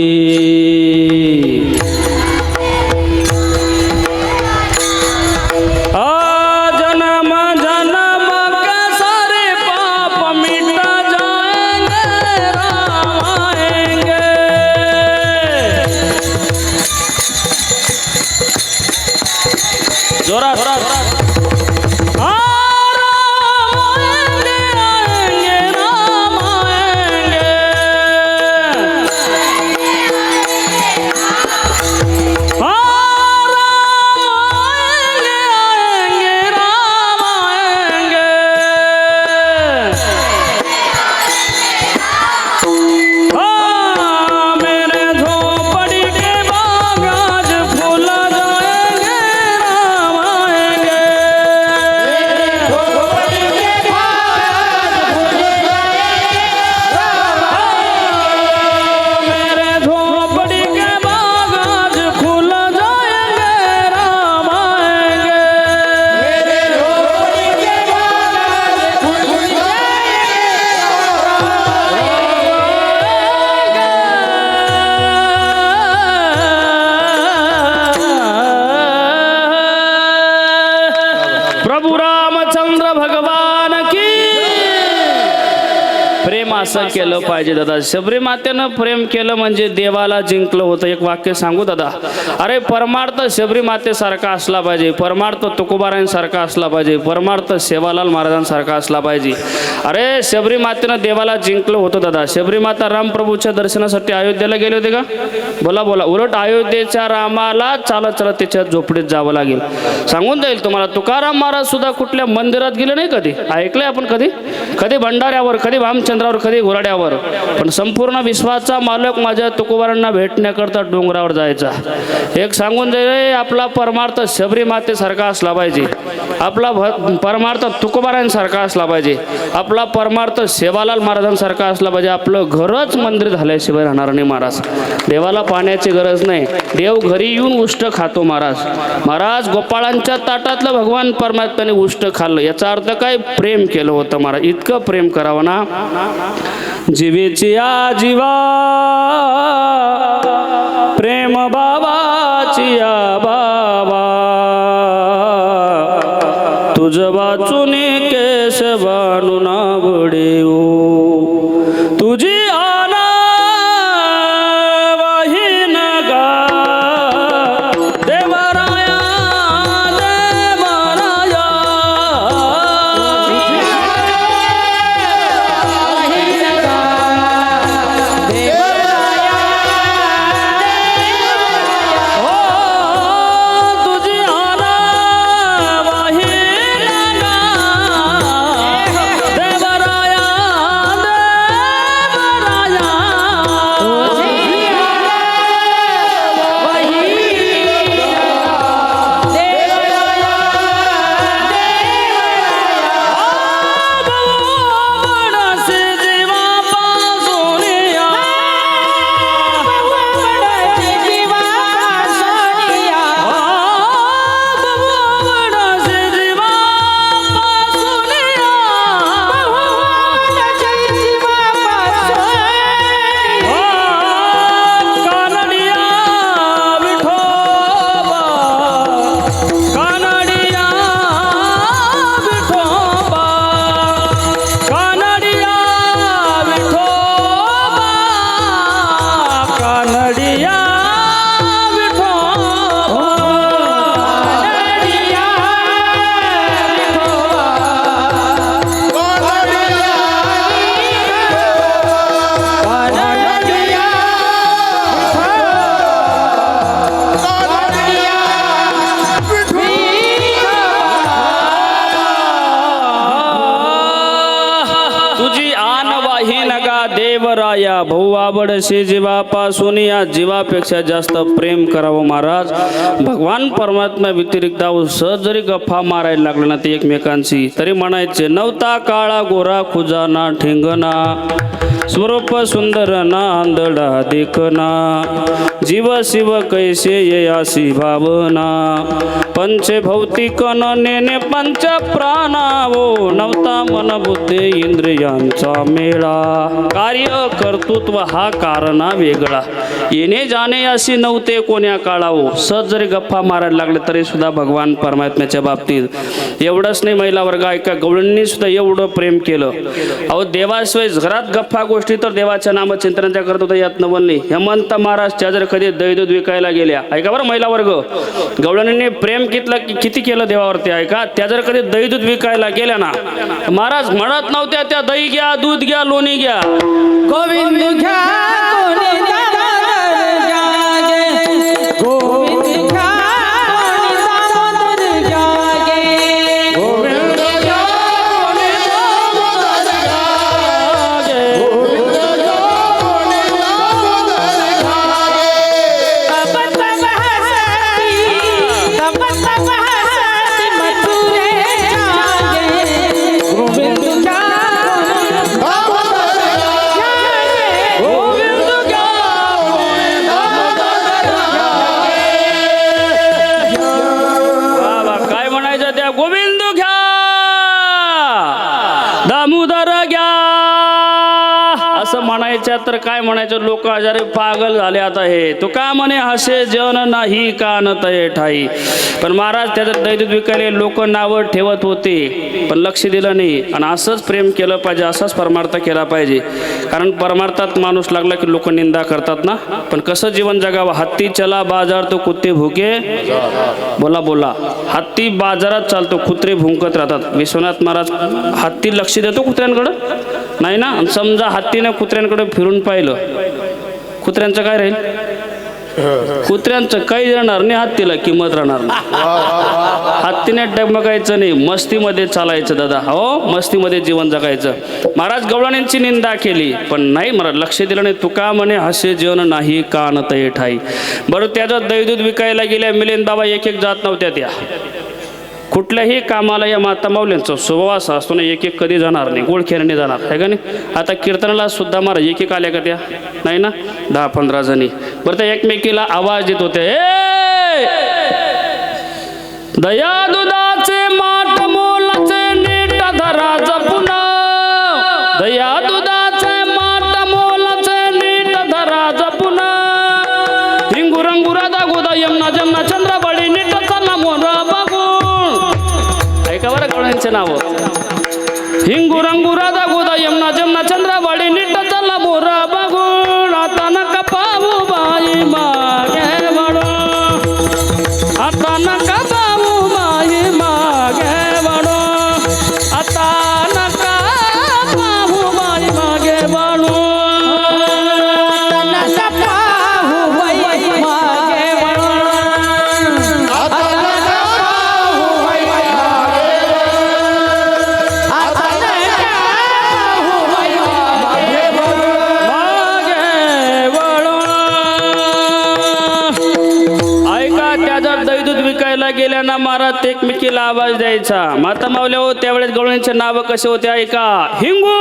जन्म जन्म के सारे पाप मिट जाएंगे राम आएंगे. जोरा जोरा असं केलं पाहिजे दादा. शबरी मातेनं प्रेम केलं म्हणजे देवाला जिंकलं होतं. एक वाक्य सांगू दादा. अरे परमार्थ शबरी मातेसारखा असला पाहिजे. परमार्थ तुकोबारांसारखा असला पाहिजे. परमार्थ सेवालाल महाराजांसारखा असला पाहिजे. अरे शबरी मातेनं देवाला जिंकलं होतं दादा. शबरी माता रामप्रभूच्या दर्शनासाठी अयोध्येला गेले होते का? बोला बोला. उलट अयोध्येच्या रामाला चालत चालत त्याच्या झोपडीत जावं लागेल. सांगून जाईल तुम्हाला. तुकाराम महाराज सुद्धा कुठल्या मंदिरात गेले नाही कधी. ऐकलंय आपण कधी? कधी भंडाऱ्यावर, कधी भामचंद्रावर, कधी घोराड्यावर. पण संपूर्ण विश्वाचा मालक माझ्या तुकोबारांना भेटण्याकरता डोंगरावर जायचा. एक सांगून जाईल आपला परमार्थ शबरी मातेसारखा असला पाहिजे. आपला परमार्थ तुकोबारांसारखा असला पाहिजे. आपला परमार्थ सेवालाल महाराजांसारखा असला पाहिजे. आपलं घरच मंदिर झाल्याशिवाय राहणार नाही महाराज. देवाला पाण्याची गरज नाही. देव घरी येऊन उष्ट खातो महाराज. महाराज गोपाळांच्या ताटातलं भगवान परमात्म्याने उष्ट खाल्लं. याचा अर्थ काय? प्रेम केलं होतं महाराज. इतकं प्रेम करावं ना. जीवेची आजीवा प्रेम बाबाची बाबा तुझ वाचून केस बाणून आवडे तुझी आना वाहीन गा देवा ऐका देवराया भाऊ आवडसे जीवापासून या जीवापेक्षा जास्त प्रेम करावं महाराज. भगवान परमात्मा व्यतिरिक्त सहज जरी गप्पा मारायला लागलं ना ते एकमेकांशी तरी म्हणायचे नवता काळा गोरा खुजाना ठेंगना स्वरूप सुंदर ना आंधळा देखना जीव शिव कैसे ये आसी भावना पंच भौतिक न नेने पंच प्राणावो नवता मन बुद्धी इंद्रियांचा मेळा. कार्य कर्तृत्व हा कारणा वेगळा येणे जाणे अशी नव्हते कोण्या काळावो. सहज जरी गप्पा मारायला लागले तरी सुद्धा भगवान परमात्म्याच्या बाबतीत एवढंच नाही महिला वर्ग ऐका गवळणींनी सुद्धा एवढं प्रेम केलं. अहो देवाशिवाय घरात गप्पा गोष्टी तर देवाच्या नामचिंतनाच्या करत होत्या यात नवलनी. हेमंत महाराज त्या जर कधी दही दूध विकायला गेल्या ऐका बरं महिला वर्ग गवळणींनी प्रेम किती केलं देवावरती ऐका. त्या जर कधी दही दूध विकायला गेल्या ना महाराज म्हणत नव्हत्या त्या दही घ्या दूध घ्या लोणी घ्या गोविंद घ्या कोणी दामोदर घ्या गे. गोविंद घ्या कोणी दामोदर घ्या गे. गोविंद घ्या कोणी दामोदर घ्या गे. गोविंद घ्या कोणी दामोदर घ्या गे. तब तब हसती मथुरे जागे. गोविंद घ्या दामोदर घ्या गे. गोविंद घ्या कोणी दामोदर घ्या गे. बाबा काय म्हणायचं त्या गोविंद घ्या दामोदर घ्या असं म्हणायचं तर काय म्हणायचं. लोक आजारी पागल झाले आता हे तो का म्हणे हसे जन नाही कान तये ठाई. पण महाराज त्याचं दही दूध विकायला लोक नावं ठेवत होते पण लक्ष दिलं नाही. आणि असंच प्रेम केलं पाहिजे असाच परमार्थ केला पाहिजे. कारण परमार्थात माणूस लागला की लोक निंदा करतात ना. पण कसं जीवन जगावं. हत्ती चला बाजार तो कुत्ते भुके बोला बोला. हत्ती बाजारात चालतो कुत्रे भुंकत राहतात. विश्वनाथ महाराज हत्ती लक्ष देतो कुत्र्यांकडं नाही ना. आणि समजा हत्तीने कुत्र्यांकडे फिरून पाहिलं कुत्र्यांचं काय राहील. कुत्र्यांचं काही राहणार नाही हत्तीला किंमत राहणार नाही. हत्तीने डगमगायचं नाही मस्तीमध्ये चालायचं दादा. हो मस्तीमध्ये जीवन जगायचं. महाराज गवळणींची निंदा केली पण नाही महाराज लक्ष दिलं नाही. तुका म्हणे हसे जन नाही कान तये ठाई. बरं त्याचं दही दूध विकायला गेल्या मिलिंद बाबा एक एक जात नव्हत्या त्या. कुठल्याही कामाला या माता माऊल्यांचा सुवास असतो ना एक एक कधी जाणार नाही गोळखेरणे जाणार आहे का नाही. आता कीर्तनाला सुद्धा महाराज एक एक आल्या का त्या नाही ना 10-15 जणी. बरं त्या एकमेकीला आवाज देत होते दया दुधाचे माठ मोलाचे नीट धरा जपून. दया दुधाचे माठ मोलाचे नीट धरा जपून. हिंगू रंगू राधा गोदा यमुना जमुना चंद्राबाळी नीट चला मोरा ऐका बरं गवळ्यांचे नाव. हिंगू रंगू राधा गोदा यमुना जमुना चंद्राबाळी नीट चला मोरा बघून. आता नका पाहू बाई मागे वळो. आता नका पाहू बाई मागे वळो. आता नका पाहू बाई मागे वळो. नका पाहू बाई मागे वळो. आता नका पाहू बाई मागे वळो. आता नका पाहू बाई मागे वळो. ऐका त्या जर दही दूध विकायला गेल्या ना महाराज एकमेकीला आवाज द्यायचा. माता मावल्या हो त्यावेळेस गवळणींचे नाव कसे होते ऐका. हिंगू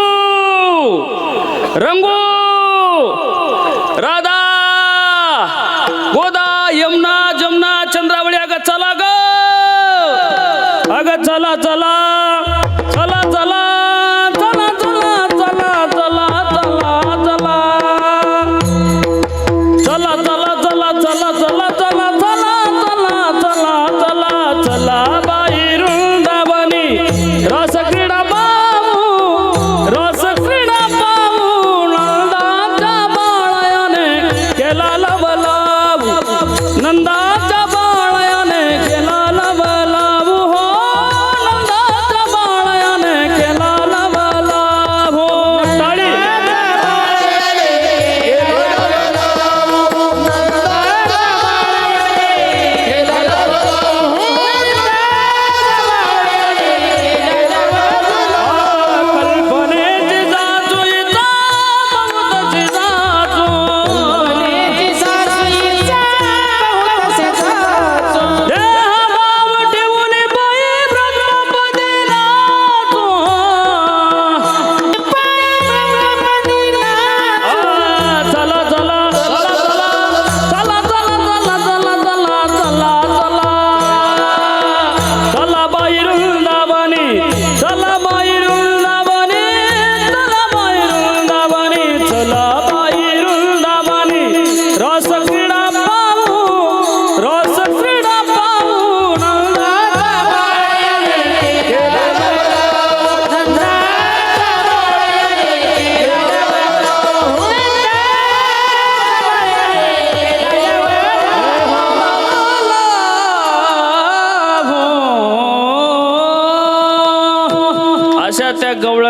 रंगू राधा गोदा यमुना जमुना चंद्रावळी. अगं चला ग अगं चला चला चला चला चला चला चला चला चला चला चला चला चला चला चला चला चला चला चला बाई वृंदावनी रस क्रीडा पाहू रस क्रीडा पाहू. नंदाच्या बाळयाने केला लव लावू. नंदाच्या बाळयाने केला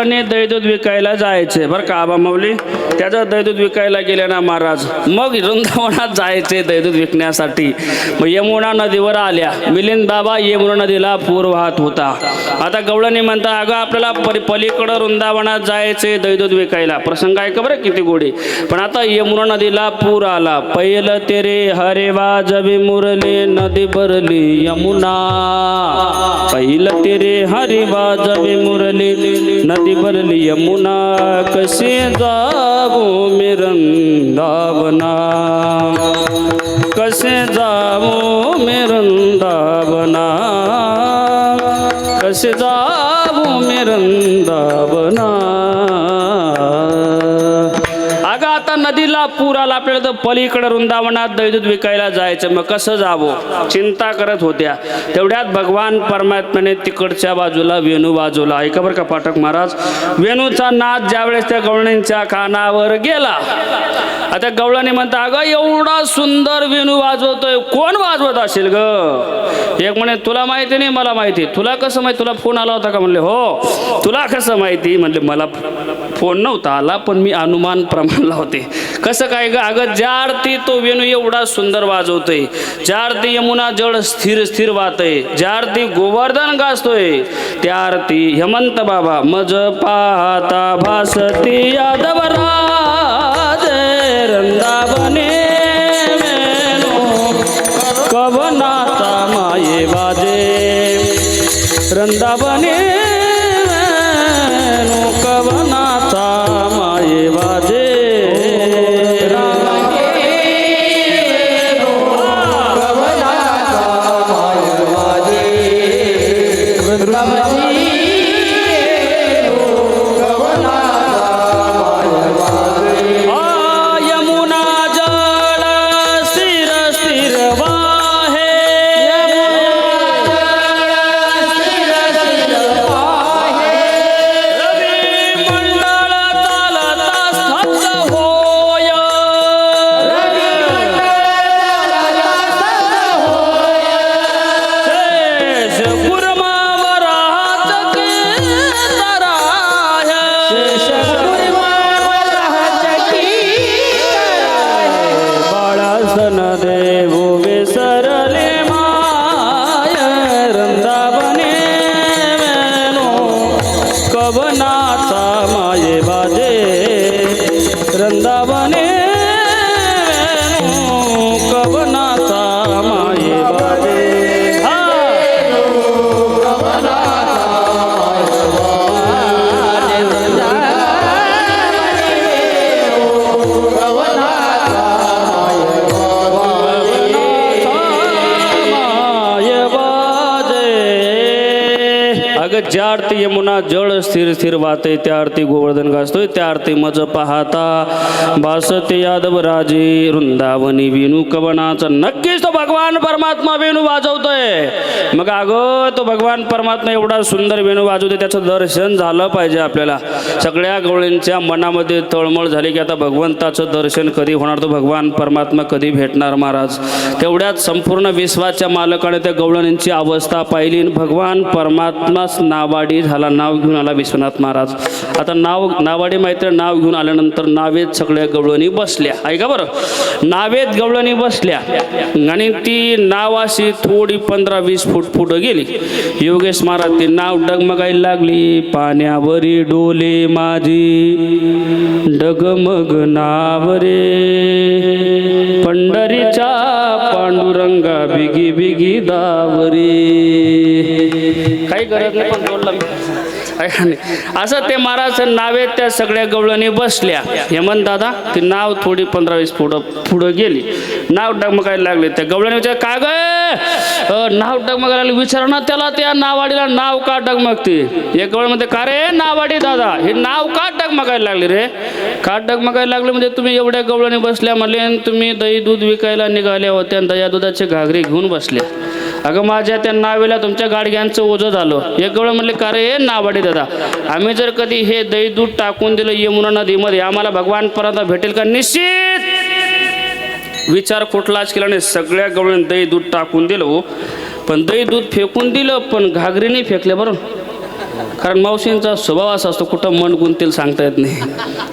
गवळणी दही दूध विकायला जायचे बरं का आबा माऊली. त्याचं दही दूध विकायला गेले ना महाराज. मग वृंदावनात जायचे दही दूध विकण्यासाठी. मग यमुना नदीवर आल्या. मिलिंद बाबा यमुना नदीला पूर वाहत होता. आता गवळणी म्हणता अगं आपल्याला पलीकडं वृंदावनात जायचे दही दूध विकायला. प्रसंग ऐका बरं किती गोडी. पण आता यमुना नदीला पूर आला. पहिलं तेरे हरे वाजवी मुरली नदी भरली यमुना. पहिलं तेरे हरे वाजवी मुरली नदी भरली यमुना. कसे जावो मी वृंदावना. कसे जावो मी वृंदावना. कसे जावो मी वृंदावना. अगं आता नदीला पूर आला आपल्याला तर पलीकडे वृंदावनात दही दूध विकायला जायचं. मग कसं जावं चिंता करत होत्या. तेवढ्यात भगवान परमात्म्याने तिकडच्या बाजूला वेणू वाजवला. ऐका बरं का पाठक महाराज. वेणूचा नाद ज्यावेळेस त्या गवळणींच्या कानावर गेला. आता गवळणी म्हणता अगं एवढा सुंदर वेणू वाजवतोय कोण वाजवत असेल ग. एक म्हणे तुला माहिती नाही मला माहिती. तुला कसं माहिती. तुला फोन आला होता का म्हणले हो. तुला कसं माहिती म्हणले मला फोन नव्हता आला पण मी अनुमान प्रमाणला होते. कसं काय ग. अगं ज्या आरती तो वेणू एवढा सुंदर वाजवतोय. ज्या आरती यमुना जळ स्थिर स्थिर वाहतय. ज्या आरती गोवर्धन गाजतोय त्या आरती हेमंत बाबा मज पाहता भासती यादवराज. वृंदावने वेणू कवनाचा माये वाजे. वृंदावने वेणू कवनाचा माये वाजे. ज्या आरती यमुना जळ स्थिर स्थिर वाहते त्या आरती गोवर्धन गाजतोय. त्या आरती मज पाहता भासते यादव राजे. वृंदावनी वेणू कवनाचा. नक्कीच तो भगवान परमात्मा वेणू वाजवतोय. मग अगं तो भगवान परमात्मा एवढा सुंदर वेणू वाजवतोय त्याचं दर्शन झालं पाहिजे आपल्याला. सगळ्या गवळींच्या मनामध्ये तळमळ झाली की आता भगवंताचं दर्शन कधी होणार. तो भगवान परमात्मा कधी भेटणार महाराज. तेवढ्यात संपूर्ण विश्वाच्या मालकाने त्या गवळणींची अवस्था पाहिली. भगवान परमात्मा नावाडी झाला. नाव घेऊन आला विश्वनाथ महाराज. आता नावाडी माहिती नाव घेऊन आल्यानंतर नावेत सगळ्या गवळणी बसल्या. ऐका बरं. नावेत गवळणी बसल्या आणि ती नाव अशी थोडी 15-20 फूट पुढं गेली. योगेश महाराज ती नाव डगमगायला लागली. पाण्यावरी डोले माझी डगमग नाव रे. पंढरीच्या पांडुरंगा बिगी बिगी दावरे. काही गरज नाही पण बोलला असं ते महाराज नावेत त्या सगळ्या गवळणी बसल्या. हेमंत दादा ती नाव थोडी 15-20 फूट पुढं गेली. नाव डगमगायला लागले. त्या गवळणी विचार का ग नाव डगमगायला लागली. विचार ना त्याला त्या नावाडीला नाव का डगमगते. एक गवळ म्हणते का रे नावाडी दादा हे नाव का डगमगायला लागले रे. का डगमगायला लागले म्हणजे तुम्ही एवढ्या गवळणी बसल्या म्हणले तुम्ही दही दूध विकायला निघाल्या होत्या आणि दया दुधाचे घागरी घेऊन बसल्या. अगं माझ्या त्या नावेला तुमच्या गाडग्यांचं ओझं झालं. एक गवळ म्हणले का रे नावाडी दादा आम्ही जर कधी हे दही दूध टाकून दिलं यमुना नदीमध्ये आम्हाला भगवान परमात्मा भेटेल का. निश्चित विचार कुठलाच केला नाही. सगळ्या गवळ्यांनी दही दूध टाकून दिलं. पण दही दूध फेकून दिलं पण घागरीने फेकले बरं. कारण मावशींचा स्वभाव असा असतो, कुठं मन गुंतेल सांगता येत नाही.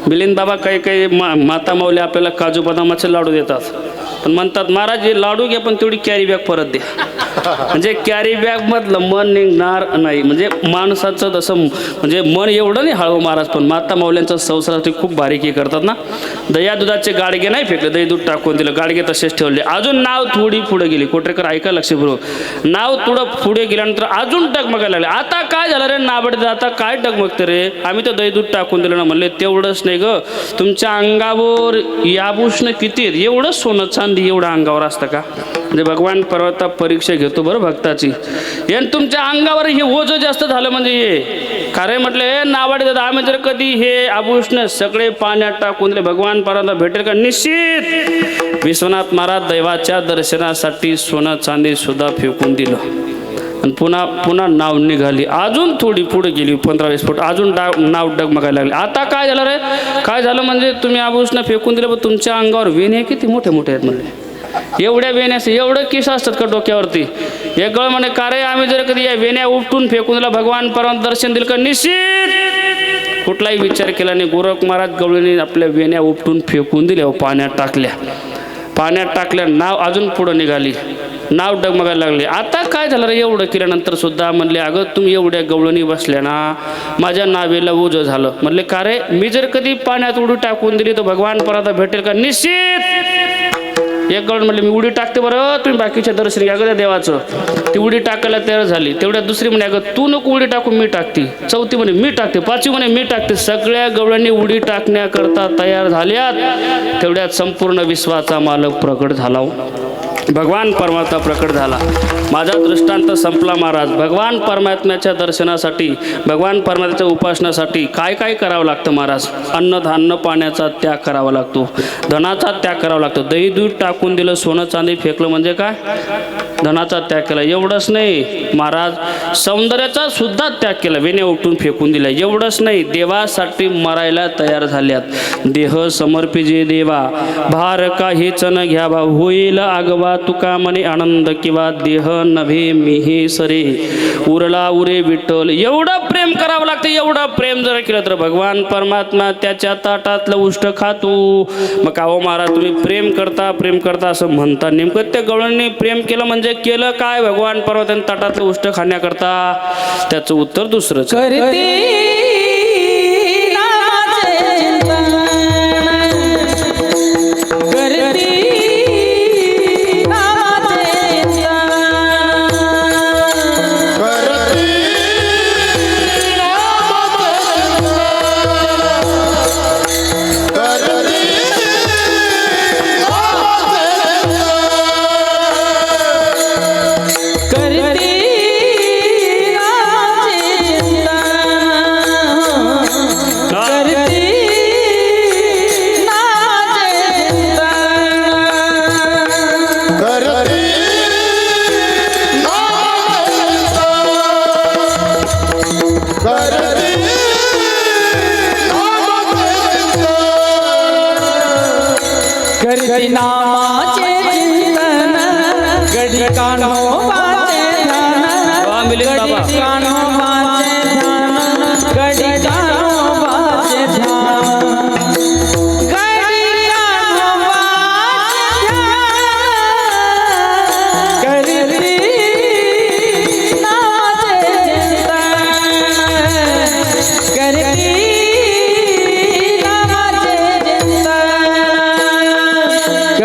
मिलिंद बाबा काही काही माता माऊली आपल्याला काजू बदामाचे लाडू देतात, पण म्हणतात महाराज हे लाडू घ्या पण तेवढी कॅरी बॅग परत द्या. म्हणजे कॅरी बॅग मधलं मन निघणार नाही. म्हणजे माणसाचं तसं म्हणजे मन एवढं नाही हळू महाराज, पण माता माऊल्यांचा संसारासाठी खूप बारीकी करतात ना. दया दुधाचे गाडगे नाही फेकले, दही दूध टाकून दिलं, गाडगे तसेच ठेवले. अजून नाव थोडी पुढे गेली. कोटरेकर ऐका लक्षपूर्वक, नाव थोडं पुढे गेल्यानंतर अजून डगमगायला लागले. आता काय झालं रे नाबडे, आता काय डगमगते रे, आम्ही तर दही दूध टाकून दिलं ना. म्हणले तेवढंच नाही ग, तुमच्या अंगावर याभूषण किती आहेत, एवढं सोनं चांदी एवढं अंगावर असतं का. म्हणजे भगवान पर्वता परीक्षा घेतो बरं भक्ताची. आणि तुमच्या अंगावर हे ओझं जास्त झालं म्हणजे हे खरे म्हटले नावाडे दादा, आम्ही जर कधी हे आभूषण सगळे पाण्यात टाकून दिले भगवान पर्वता भेटेल का. निश्चित विश्वनाथ महाराज देवाच्या दर्शनासाठी सोनं चांदी सुद्धा फेकून दिलं. आणि पुन्हा नाव निघाली. अजून थोडी पुढे गेली 15-20 फूट, अजून नाव डगमगायला लागली. आता काय झालं रे, काय झालं म्हणजे तुम्ही आभूषण फेकून दिलं, पण तुमच्या अंगावर वेण्या किती मोठे मोठे आहेत म्हणले. एवढ्या वेण्या एवढं केस असतात का डोक्यावरती. एक गळ म्हणे का रे, आम्ही जर कधी या वेण्या उपटून फेकून दिला भगवान पर्वत दर्शन दिलं का. निश्चित कुठलाही विचार केला नाही. गोरख महाराज गवळीने आपल्या वेण्या उपटून फेकून दिल्या, पाण्यात टाकल्या. नाव अजून पुढं निघाली, नाव डगमगायला लागले. आता काय झालं रे, एवढं केल्यानंतर सुद्धा म्हणले अगं तुम्ही एवढ्या गवळणी बसल्या ना, माझ्या नावेला ओझं झालं. म्हणले का रे, मी जर कधी पाण्यात उडी टाकून दिली तर भगवान पर्वत भेटेल का. निश्चित एक गवळ म्हणले मी उडी टाकते बरं, तुम्ही बाकीच्या दर्शन घ्या त्या देवाचं. ती उडी टाकायला तयार झाली. तेवढ्या दुसरी म्हणे अगं तू नको उडी टाकू, मी टाकते. चौथी म्हणे मी टाकते. पाचवी म्हणे मी टाकते. सगळ्या गवळ्यांनी उडी टाकण्याकरता तयार झाल्यात. तेवढ्यात संपूर्ण विश्वाचा मालक प्रकट झाला, भगवान परमात्मा प्रकट झाला. माझा दृष्टांत संपला महाराज. भगवान परमात्म्याच्या दर्शनासाठी, भगवान परमात्म्याच्या उपासनासाठी काय काय करावं लागतं महाराज. अन्न धान्य पाण्याचा त्याग करावा लागतो, धनाचा त्याग करावा लागतो. दही दूध टाकून दिलं, सोनं चांदी फेकलं म्हणजे काय, धनाचा त्याग केला. एवढंच नाही महाराज, सौंदर्याचा सुद्धा त्याग केला, वेण्या उठून फेकून दिल्या. एवढंच नाही, देवासाठी मरायला तयार झाल्यात. देह समर्पिजे देवा, भार काहीच न घ्यावा, होईल आगवा तुका मने आनंद किंवा देह नभे मिही सरे, उरला उरे विठ्ठल. एवढं प्रेम करावं लागतं. एवढं प्रेम जर केलं तर भगवान परमात्मा त्याच्या ताटातलं उष्ट खातो. मग का हो महाराज तुम्ही प्रेम करता असं म्हणता, नेमकं त्या गवळणी प्रेम केलं म्हणजे केलं काय भगवान परमात्म्याने ताटातलं उष्ट खाण्याकरता. त्याचं उत्तर दुसरंच. नामाचे चिंतन गडी कान्होबाचे ध्यान, गडी कान्होबाचे ध्यान, गडी कान्होबाचे ध्यान, गडी कान्होबाचे ध्यान, गडी नामाचे चिंतन, गडी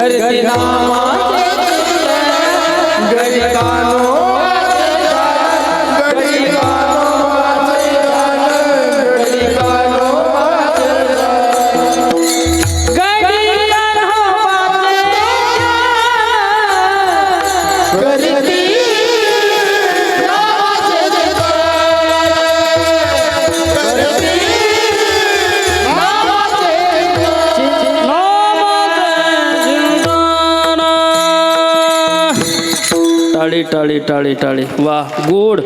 करती नामाचे गडी कान्होबाचे गडी कान्होबाचे गडी कान्होबाचे गडी कान्होबाचे गडी टाळी टाळी टाळी टाळी. वा गुड.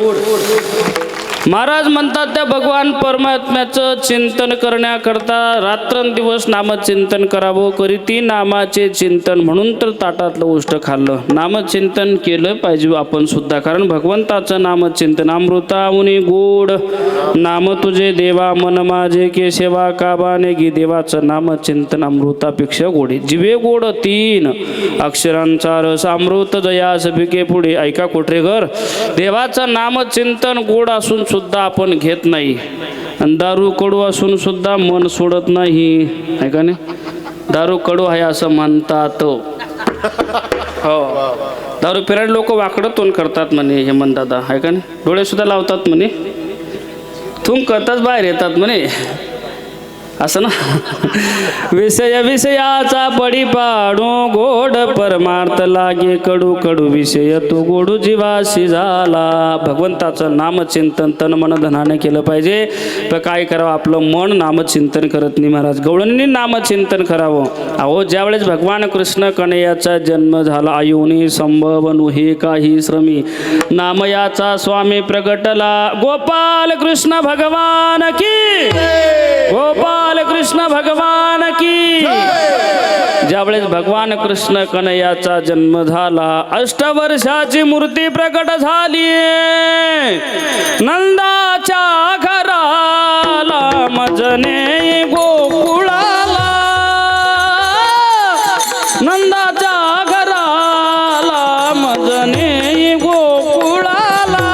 महाराज म्हणतात त्या भगवान परमात्म्याचं चिंतन करण्याकरता रात्रंदिवस नामचिंतन करावं. करीती नामाचे चिंतन म्हणून तर ताटातलं उष्ट खाल्लं. नामचिंतन केलं पाहिजे आपण सुद्धा, कारण भगवंताचं नामचिंतन अमृताहुनी गोड नाम तुझे देवा मन माझे केशवा काबाने गी. देवाचं नामचिंतन अमृतापेक्षा गोडी. जिवे गोड 3 अक्षरांचा रस अमृत जयास पिके पुढे. ऐका कोठरेकर, देवाचं नामचिंतन गोड असून सुद्धा आपण घेत नाही, आणि दारू कडू असून सुद्धा मन सोडत नाही. ऐका नाही, दारू कडू आहे असं म्हणतात. हो, दारू पिराड लोक वाकडं तोंड करतात म्हणे हेमंतदादा. ऐका नाही, डोळे सुद्धा लावतात म्हणे, थुंक करतात बाहेर येतात म्हणे, असं ना. विषय विषयाचा पडी पाडू गोड परमार्थ लागे कडू कडू विषय तो गोडू जीवाशी झाला. भगवंताचं नामचिंतन तन मन धनाने केलं पाहिजे. पण काय करावं, आपलं मन नामचिंतन करत नाही महाराज. गवळणींनी नामचिंतन करावं. अहो, ज्यावेळेस भगवान कृष्ण कन्हैयाचा जन्म झाला, आयुनी संभवनु हे काही श्रमी नामयाचा स्वामी प्रगटला. गोपाल कृष्ण भगवान की, गोपाल कृष्ण भगवान की. ज्यावेळेस भगवान कृष्ण कन्हैयाचा जन्म झाला, 8 वर्षाची मूर्ती प्रकट झाली. नंदाच्या घराला मजने गोकुळाला, नंदाच्या घराला मजने गोकुळाला.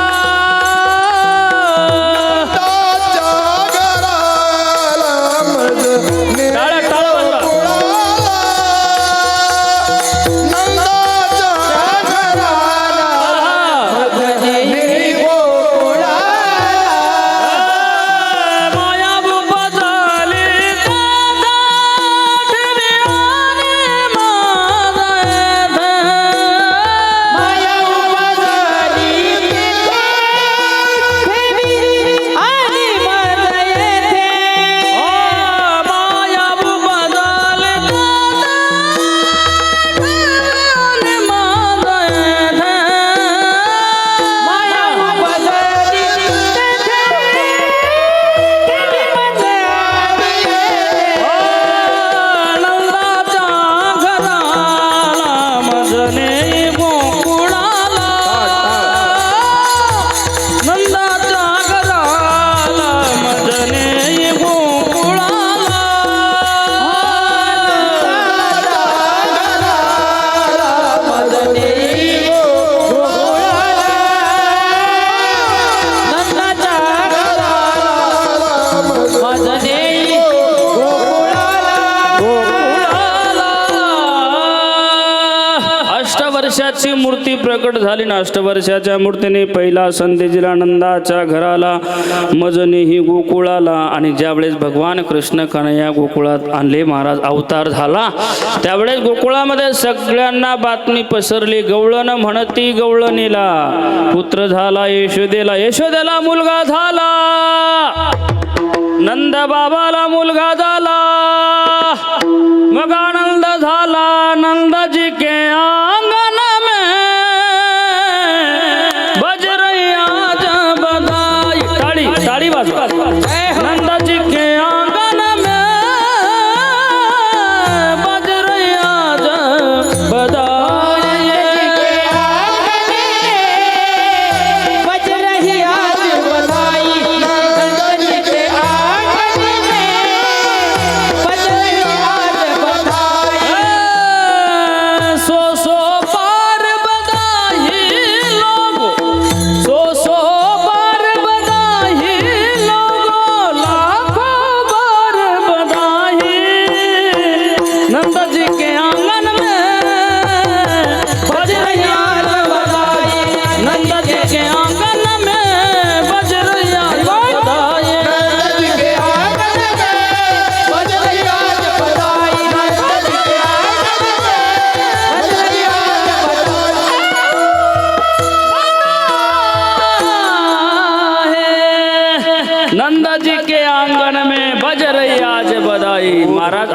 वर्षाची मूर्ती प्रकट झाली ना. 8 वर्षाच्या मूर्तीने पहिला संदेश दिला नंदाच्या घराला, मजनेही गोकुळाला. आणि ज्यावेळेस भगवान कृष्ण कन्हैया गोकुळात आणले, महाराज अवतार झाला, त्यावेळेस गोकुळामध्ये सगळ्यांना बातमी पसरली. गवळण म्हणती गवळणीला पुत्र झाला यशोदेला, यशोदेला मुलगा झाला, नंद बाबाला मुलगा झाला. मग आनंद झाला नंदजी के आंगन में, बज रही आज बधाई. ताड़ी ताड़ी वाजवा. नंदजी के आंगन में बज रही आज बधाई. बज रही आज बधाई, नंदजी के आंगन में बज रही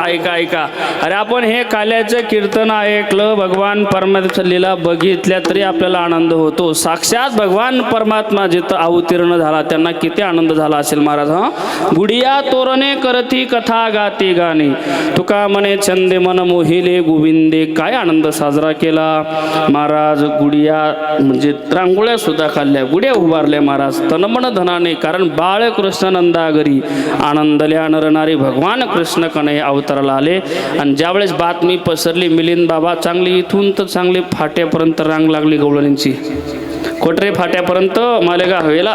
ऐका ऐका. अरे आपण हे काल्याचं कीर्तन ऐकलं, भगवान परमात्म्याच्या लीला बघितल्या तरी आपल्याला आनंद होतो. साक्षात भगवान परमात्मा जिथं अवतीर्ण झाला त्यांना किती आनंद झाला असेल महाराज. गुडिया तोरणे करती कथा गाती गाणी, तुका म्हणे छंदे मन मोहिले गोविंदे. काय आनंद साजरा केला महाराज. गुडिया म्हणजे रांगोळ्या सुद्धा खाल्ल्या, गुड्या उभारल्या महाराज तनमन धनाने. कारण बाळ कृष्ण नंदागरी आनंदल्या नरनारी भगवान कृष्ण कन्हैया अवताराला आले. आणि ज्यावेळेस बातमी पसरली मिलिंद बाबा चांगली इथून तर चांगली फाट्यापर्यंत रांग लागली गवळणींची. कोटरे फाट्यापर्यंत मालेगाव हवेला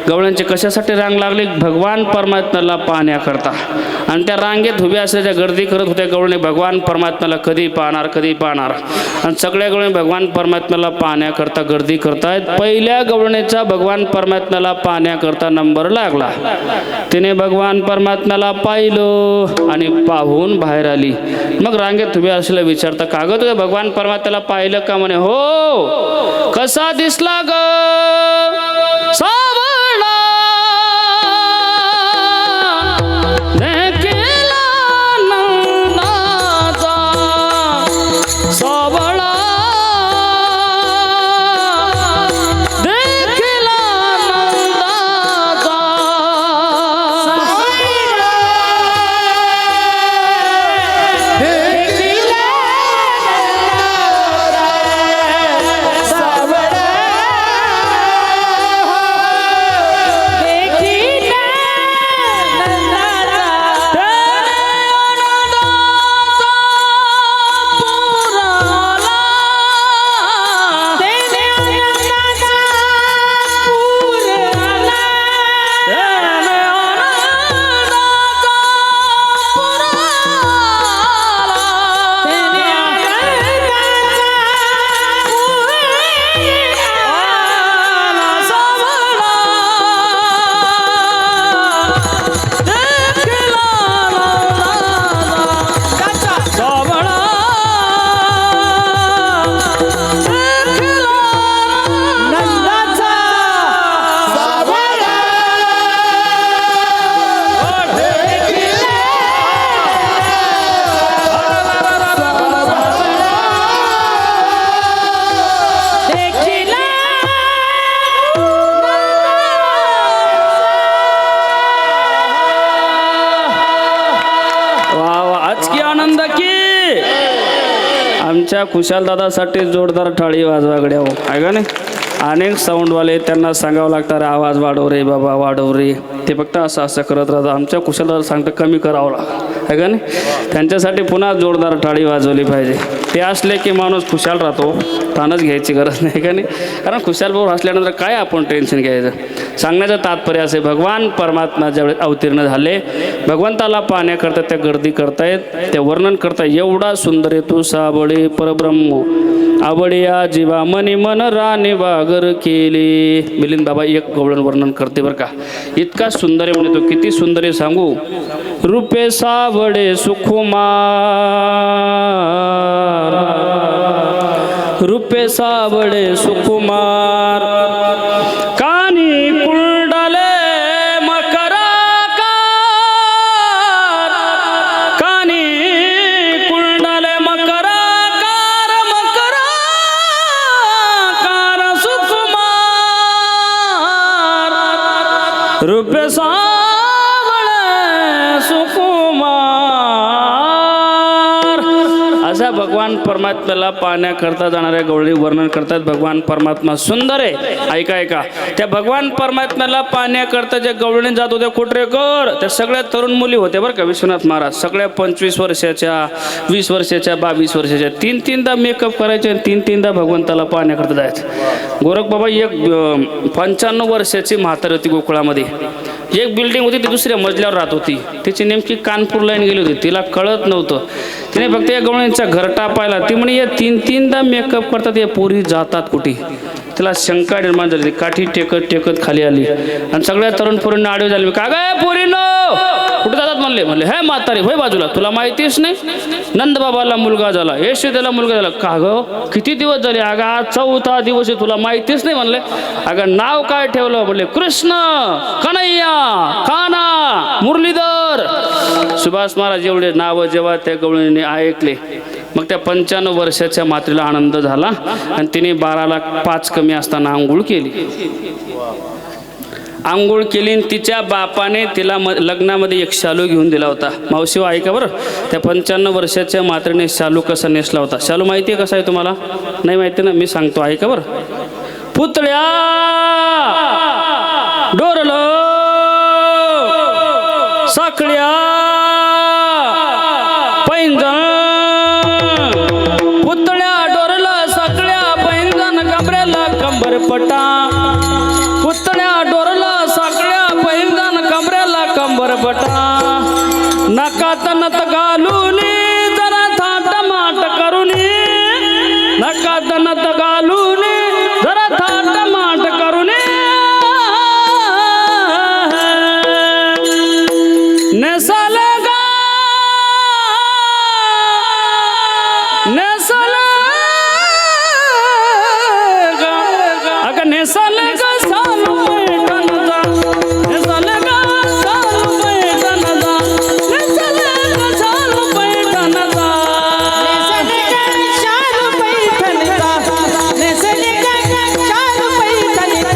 गवळ्यांची कशासाठी रांग लागली? भगवान परमात्म्याला पाहण्याकरता. आणि त्या रांगेत उभ्या असल्याच्या गर्दी करत होत्या गवळणी. भगवान परमात्म्याला कधी पाहणार कधी पाहणार. आणि सगळ्या गवळणी भगवान परमात्म्याला पाहण्याकरता गर्दी करतायत. पहिल्या गवळणीचा भगवान परमात्म्याला पाहण्याकरता नंबर लागला. तिने भगवान परमात्म्याला पाहिलं आणि पाहून बाहेर आली. मग रांगेत उभ्या असलेला विचारता, का ग तुझ्या भगवान परमात्म्याला पाहिलं का? म्हणे हो. कसा दिसला ग सावळा, देखीला नंदाचा सावळा, देखीला नंदाचा आमच्या खुशाल दादासाठी जोरदार टाळी वाजवा गड्या हो. आहे का नाही? अनेक साऊंडवाले त्यांना सांगावं लागतं रे आवाज वाढव रे बाबा वाढव रे. ते फक्त असं असं करत राहतं. आमच्या खुशाल दादा सांगतं कमी करावं लागतं. आहे का नाही? त्यांच्यासाठी पुन्हा जोरदार टाळी वाजवली पाहिजे. ते असले की माणूस खुशाल राहतो. ताणच घ्यायची गरज नाही का नाही. कारण खुशाल भाऊ असल्यानंतर काय आपण टेन्शन घ्यायचं. सांगण्याचं तात्पर्य असे, भगवान परमात्मा ज्यावेळेस अवतीर्ण झाले, भगवंताला पाहण्याकरता त्या गर्दी करतायत, ते वर्णन करतायत. एवढा सुंदर तू साबळे परब्रह्म आवडिया जीवा मनी मन राणी वागर केले. मिलिंद बाबा एक गवळण वर्णन करते बरं का. इतका सुंदर आहे म्हणे तो. किती सुंदर आहे सांगू. रूपे सावळे सुकुमार, रूपे सावळे सुकुमार, कानी कुंडले मकराकार, कानी कुंडले मकराकार, मकराकार सुकुमार, रूपे सावळे सुकुमार. असा भगवान परमात्म्याला पाहण्याकरता जाणाऱ्या गवळणी वर्णन करतात. भगवान परमात्मा सुंदर आहे. ऐका ऐका. त्या भगवान परमात्म्याला पाहण्याकरता ज्या गवळणी जात होत्या कोटरेकर, त्या सगळ्या तरुण मुली होत्या बरं का. विश्वनाथ महाराज सगळ्या 25 वर्षाच्या, 20 वर्षाच्या, 22 वर्षाच्या. तीनदा मेकअप करायचे आणि तीनदा भगवंताला पाहण्याकरता जायचं. गोरख बाबा एक 95 वर्षाची म्हातारी होती गोकुळामध्ये. एक बिल्डिंग होती ती दुसऱ्या मजल्यावर राहत होती. तिची नेमकी कानपूर लाईन गेली होती. तिला कळत नव्हतं. तिने फक्त या गवळणीचा घरटा पाहिला. ती म्हणे या तीनदा मेकअप करतात, या पोरी जातात कुठे. तिला शंका निर्माण झाली. काठी टेकत टेकत खाली आली आणि सगळ्या तरुण पोरींना आडवे झाले. का गे पोरींनो कुठे जातात म्हणले. म्हणले हे म्हातारी होय बाजूला, तुला माहितीच नाही नंदबाबाला मुलगा झाला, यशोदेला मुलगा झाला. का ग किती दिवस झाले. अगं आज 4था दिवस आहे, तुला माहितीच नाही म्हणले. अगं नाव काय ठेवलं. म्हणले कृष्ण कन्हैया कान्हा मुरलीधर सुभाष महाराज एवढे नावं जेव्हा त्या गवळणीने ऐकले, मग त्या 95 वर्षाच्या मात्रेला आनंद झाला आणि तिने 12ला 5 कमी असताना आंघोळ केली. आंघोळ केली आणि तिच्या बापाने तिला लग्नामध्ये एक शालू घेऊन दिला होता. मावशी ऐका बरं, त्या 95 वर्षाच्या मात्रेने शालू कसा नेसला होता. शालू माहिती आहे कसा आहे तुम्हाला? नाही माहिती ना, मी सांगतो ऐका बरं. पुतळ्या डोरलं साखळ्या पैंजण, पुतळ्या डोरलं साखळ्या पैंजण, कमरेला कंबरपटा. पुतळ्या डोरलं साखळ्या पैंजण, कमरेला कंबरपटा. नकात नत घालून जरा थाट माट करून, नकात नत घालून जरा थाट माट करून, नेसल गा नेसल गा, अगं नेसल गा सालू पैठण जा, नेसल गा सालू पैठण जा, नेसल गा सालू पैठण जा. शालू पैठण जा, नेसल गा शालू पैठण जा,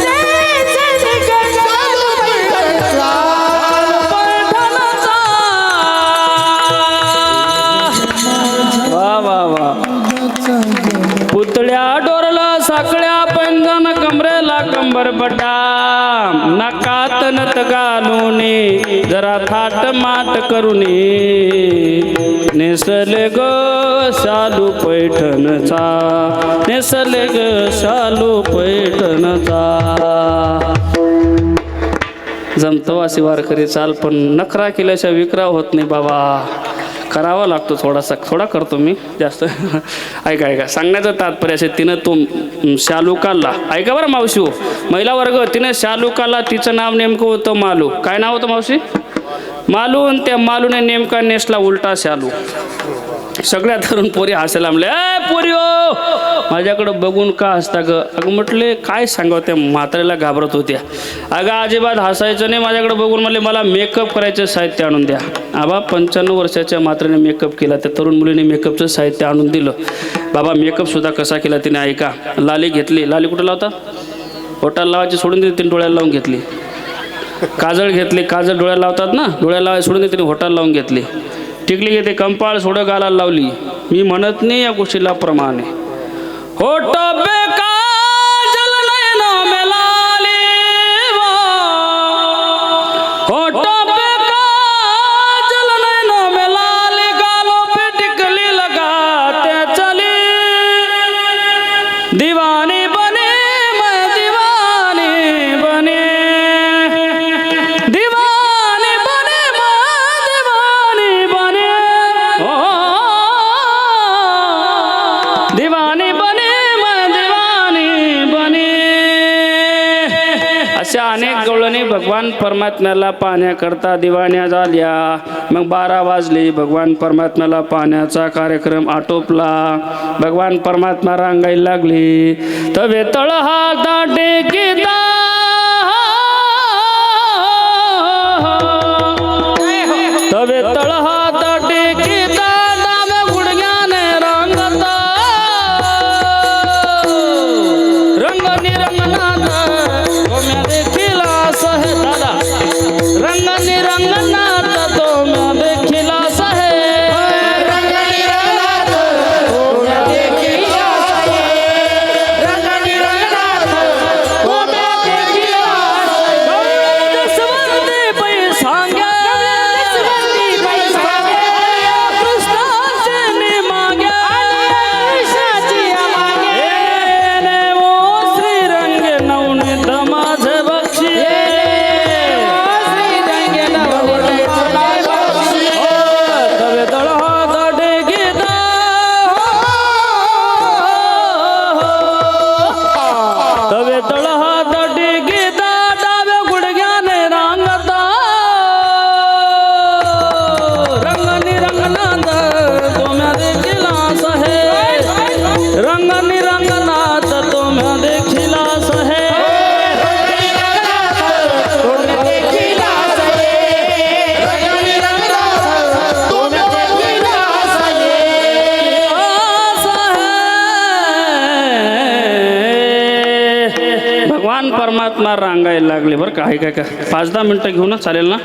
नेसल गा शालू पैठण जा. वा वा वा. पुतळ्या डोरला साखळ्या पैंजण, कमरेला कंबरपटा. नकात नत घालून जरा थाट माट करून, नेसल ग शालू पैठणचा, नेसल ग शालू पैठणचा. जमतो अशी वारकरी चाल, पण नखरा केल्याशिवाय विक्राव होत नाही बाबा. करावा लागतो थोडासा, थोडा करतो मी जास्त. ऐका ऐका, सांगण्याचं तात्पर्य असे, तिनं तो शालू काढला. ऐका बरं मावशी, महिला वर्ग, तिनं शालू काढला. तिचं नाव नेमकं होतं मालू. काय नाव होतं मावशी? मालू. आणि त्या मालूने नेमका नेसला उलटा शालू. सगळ्या तरुण पोरी हसायला म्हणले, ए पोरी हो, माझ्याकडं बघून का हसता ग? अगं म्हटले काय सांगावं, त्या म्हाताऱ्याला घाबरत होत्या. अगं अजिबात हसायचं नाही, माझ्याकडे बघून म्हणले मला मेकअप करायचं साहित्य आणून द्या. आबा 95 वर्षाच्या म्हाताऱ्याने मेकअप केला. त्या तरुण मुलीने मेकअपचं साहित्य आणून दिलं. बाबा मेकअपसुद्धा कसा केला तिने ऐका. लाली घेतली. लाली कुठं लावता? होटाला लावायची सोडून दिली, तिने डोळ्याला लावून घेतली. काजळ घेतली. काजळ डोळ्याला लावतात ना, डोळ्याला लावायची सोडून दिली, तिने होटाला लावून घेतली. टिकली घेते, कंपाळ सोडं गालाला लावली. मी म्हणत नाही या गोष्टीला प्रमाण आहे. होठ बेकाजल नयन मेलाली, होठ बेकाजल नयन मेलाली, गालों पे टिकली लगाते चली. दीवानी बने मैं दीवानी बने, दीवानी बने मैं दीवानी बने, दीवानी बने मैं दीवानी बने. अशा अनेक गवळणी भगवान परमात्म्याला पाहण्याकरता दिवाण्या झाल्या. मग 12 वाजले. भगवान परमात्म्याला पाहण्याचा कार्यक्रम आटोपला. भगवान परमात्मा रांगायला लागले. तवे तळ हाता टेकिता, तवे तळ हाता टेकिता, डाव्या गुडघ्याने रांगता. रंग निरंगनाथ तो म्या देखील असं हे दादा, रंग निरंगनाथ तो म्या देखील असं हे, रंग निरंगनाथ तो म्या देखील असं हे, रंग निरंगनाथ तो म्या देखील परमात्मा रांगायला लागले बरं का. काय 5-10 मिनटं घेऊ ना, चालेल ना?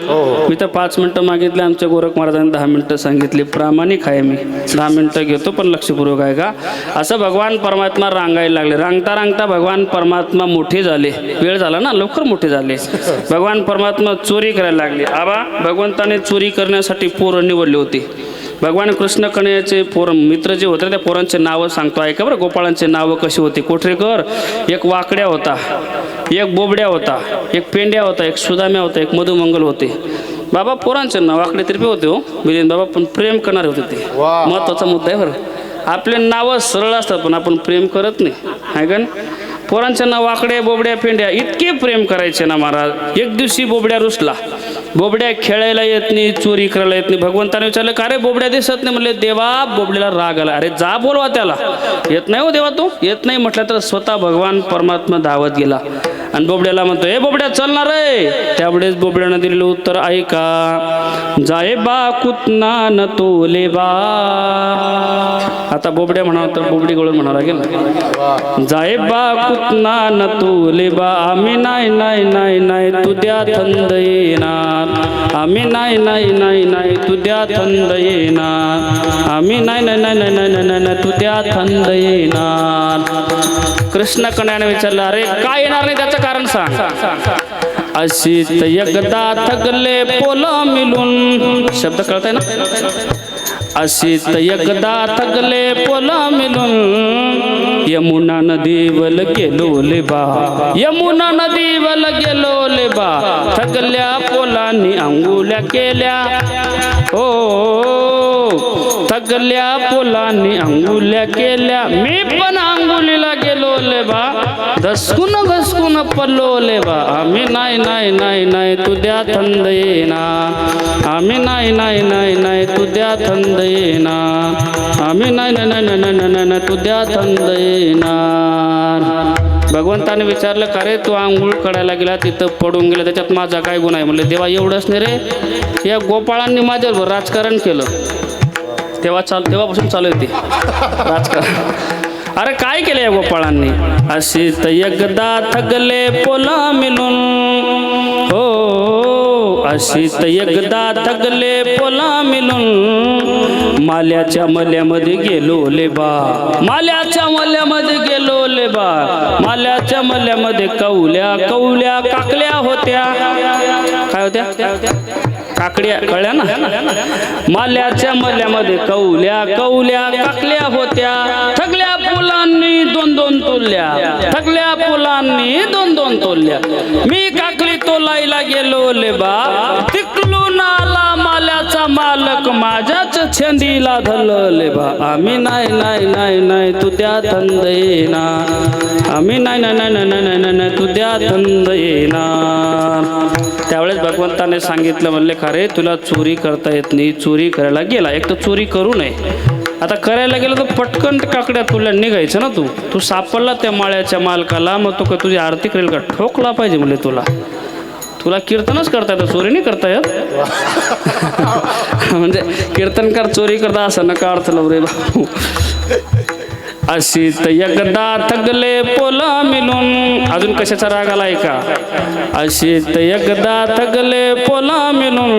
मी तर 5 मिनटं मागितले, आमच्या गोरख महाराजांनी 10 मिनटं सांगितले. प्रामाणिक आहे मी, 10 मिनटं घेतो पण लक्षपूर्वक आहे का. असं भगवान परमात्मा रांगायला लागले. रांगता रांगता भगवान परमात्मा मोठे झाले. वेळ झाला ना, लवकर मोठे झाले. भगवान परमात्मा चोरी करायला लागले. आबा भगवंताने चोरी करण्यासाठी पोरं निवडले होते. भगवान कृष्ण कन्हैयाचे मित्र जे होते त्या पोरांचे नावं सांगतो ऐका बरं. गोपाळांचे नावं कशी होती. कोठरेकर एक वाकड्या होता, एक बोबड्या होता, एक पेंड्या होता, एक सुदाम्या होता, एक मधुमंगल होते. बाबा पोरांचे नाव वाकडे तरी होते हो मिलिंद बाबा, पण प्रेम करणारे होते ते. महत्वाचा मुद्दा आहे बरं. आपले नावं सरळ असतात पण आपण प्रेम करत नाही, आहे का. पोरांचे नाव वाकड्या बोबड्या पेंड्या इतके प्रेम करायचे ना महाराज. एक दिवशी बोबड्या रुसला. बोबड्या खेळायला येत नाही, चोरी करायला येत नाही. भगवंताने विचारलं का रे बोबड्या दिसत नाही. म्हणले देवा बोबड्याला राग आला. अरे जा बोलवा त्याला. येत नाही हो देवा तू, येत नाही म्हटलं तर स्वतः भगवान परमात्मा धावत गेला आणि बोबड्याला म्हणतो हे बोबड्या चलणार रे. त्यावेळेस बोबड्यानं दिलेलं उत्तर ऐका. जाय बा कुतना न तोले बा. आता बोबड्या म्हणावं तर बोबडी गळून म्हणावं लागेल ना. जाय बा कुतना न तोले बा. आम्ही नाही नाही नाही नाही तुझ्या थंड येणार. आम्ही नाही नाही नाही नाही तुझ्या थंड येणार. आम्ही नाही नाही नाही नाही नाही नाही तुझ्या थंड येणार. कृष्ण कन्हैयाने विचारलं अरे काय येणार नाही त्याचं कारण सांग. अशीच एकदा थकले पोल मिळून. शब्द कळताय ना. अशीच एकदा थकले पोल मिळून यमुना नदीवल गेलो ले बा. यमुना नदीवल गेलो ले बा. थकल्या पोलांनी अंघोळ्या केल्या. हो थकल्या पोलांनी अंघोळ्या केल्या. मी पण अंघोळीला गेलो ले बा. घसकून घसकून पडलो ले बा. आम्ही नाही नाही नाही नाही तुझ्या थंड येणार. आम्ही नाही नाही नाही नाही तुझ्या थंड येणार. आम्ही नाही नाही नाही नाही नाही तुझ्या थंड येणार. भगवंताने विचारलं का रे तू आंघोळ करायला गेला तिथं पडून गेला त्याच्यात माझा काय गुन्हा आहे. म्हणले देवा एवढंच नाही रे, या गोपाळांनी माझ्यावर राजकारण केलं. तेव्हापासून चालू होती राजकारण. अरे काय केलं या गोपाळांनी. अशी तर एकदा थकले पोला मिळून. हो अशी तर एकदा थकले पोला मिळून. माल्याच्या मल्यामध्ये गेलो ले बा. माल्याच्या मल्यामध्ये गेलो ले बा. माल्याच्या मल्यामध्ये कौल्या कौल्या काकल्या होत्या. काय होत्या काकड्या कळल्या ना. माल्याच्या मल्यामध्ये कौल्या कौल्या काकल्या होत्या. थकल्या फुलांनी 2-2 तोलल्या. थकल्या फुलांनी 2-2 तोलल्या. मी काकडी तोलायला गेलो ले बा. तिकडून आला माल्याचा मालक माझ्याच छेंदीला धरलं ले बा. आम्ही नाही नाही नाही नाही तुझ्या थंड येणार. आम्ही नाही नाही नाही नाही नाही नाही तुझ्या थंड येणार. त्यावेळेस भगवंताने सांगितलं म्हणले खरे तुला चोरी करता येत नाही. चोरी करायला गेला. एक तर चोरी करू नये. आता करायला गेलं तर पटकन काकड्या तुला निघायचं ना. तू सापडला त्या माळ्याच्या मालकाला. मग तो का तुझी आरती करेल का. ठोकला पाहिजे म्हणले तुला कीर्तनच करता येतं, चोरी नाही करता येत. म्हणजे कीर्तनकार चोरी करता असं नका अर्थ लावू रे भाऊ. अशी तर एकदा थकले पोला मिळून. अजून कशाचा राग आलाय का. अशी तर एकदा थकले पोला मिळून.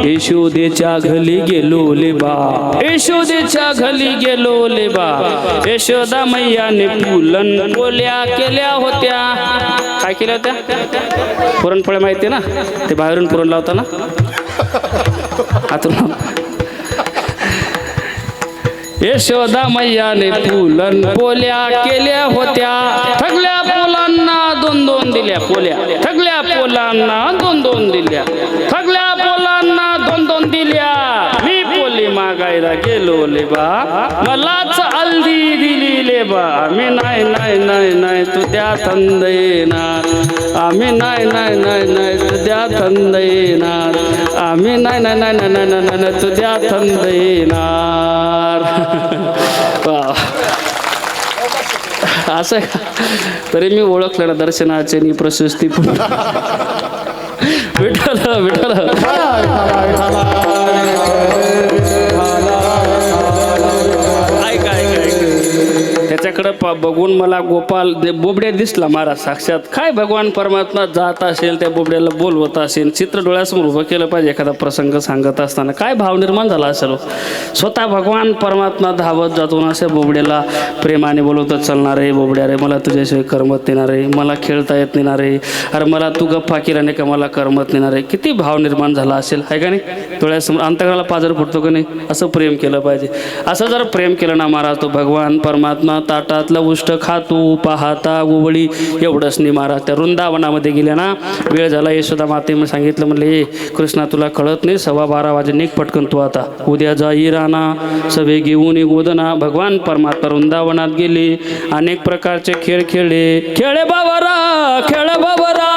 यशोदेच्या घरी गेलो ले बा. यशोदेच्या घरी गेलो ले बा. यशोदा मैयाने पुलन पोल्या केल्या होत्या. काय केल्या होत्या. पुरणपोळ्या माहिती ना, ते बाहेरून पुरण लावता ना आतून. यशोदा मैयाने पुलन पोल्या केल्या होत्या. थकल्या पोलांना 2-2 दिल्या पोल्या. थकल्या पोलांना 2-2 दिल्या. थकल्या पोलांना 2-2 दिल्या. मी पोली मागायला गेलो ले बा. मलाच हल्दी दिली ले बा. आम्ही नाही नाही नाही नाही तुझ्या थंड येणार. आम्ही नाही नाही नाही नाही तुझ्या थंड येणार. आम्ही नाही नाही नाही नाही नाही नाही तुझ्या थंड येणार. असं का. तरी मी ओळखलं ना दर्शनाचे नि प्रशस्ती पण. विठ्ठल विठ्ठल. त्याच्याकडं बघून मला गोपाल बोबड्या दिसला महाराज साक्षात. काय भगवान परमात्मा जात असेल त्या बोबड्याला बोलवत असेल, चित्र डोळ्यासमोर उभं केलं पाहिजे एखादा प्रसंग सांगत असताना. काय भाव निर्माण झाला असेल. स्वतः भगवान परमात्मा धावत जातून अशा बोबड्याला प्रेमाने बोलवतं, चालणार आहे बोबड्या रे, मला तुझ्याशिवाय करमत येणार आहे, मला खेळता येत नाही रे, अरे मला तू गप्पा केल्याने का मला करमत येणार आहे. किती भाव निर्माण झाला असेल आहे का नाही. डोळ्यासमोर अंतराला पाजर फुटतो का नाही. असं प्रेम केलं पाहिजे. असं जर प्रेम केलं ना महाराज, तो भगवान परमात्मा ताटातलं उष्ट खातो पाहता गोवळी एवढंच नाही महाराज. त्या वृंदावनामध्ये गेल्या ना, वेळ झाला, यशोदा मातेने सांगितलं, म्हणले ए कृष्णा तुला कळत नाही, 12:15 वाजे निघ पटकन तू आता, उद्या जाई राणा सभे घेऊन गोदना. भगवान परमात्मा वृंदावनात गेले, अनेक प्रकारचे खेळ खेळले. खेळे बाबरा खेळ बाबरा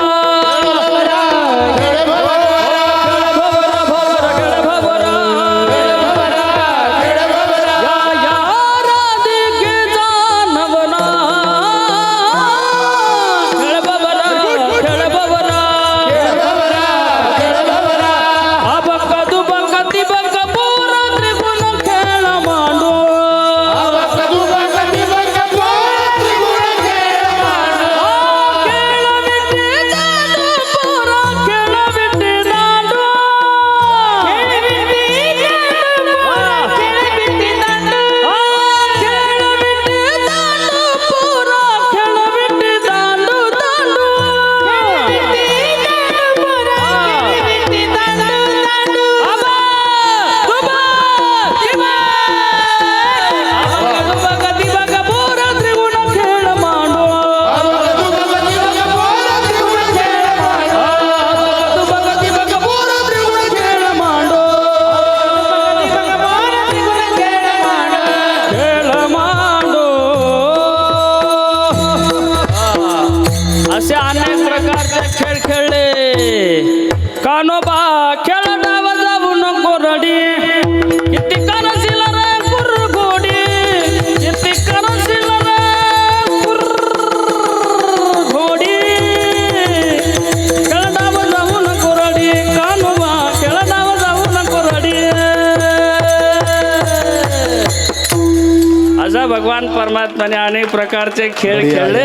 भगवान परमात्माने अनेक प्रकारचे खेळ खेळले.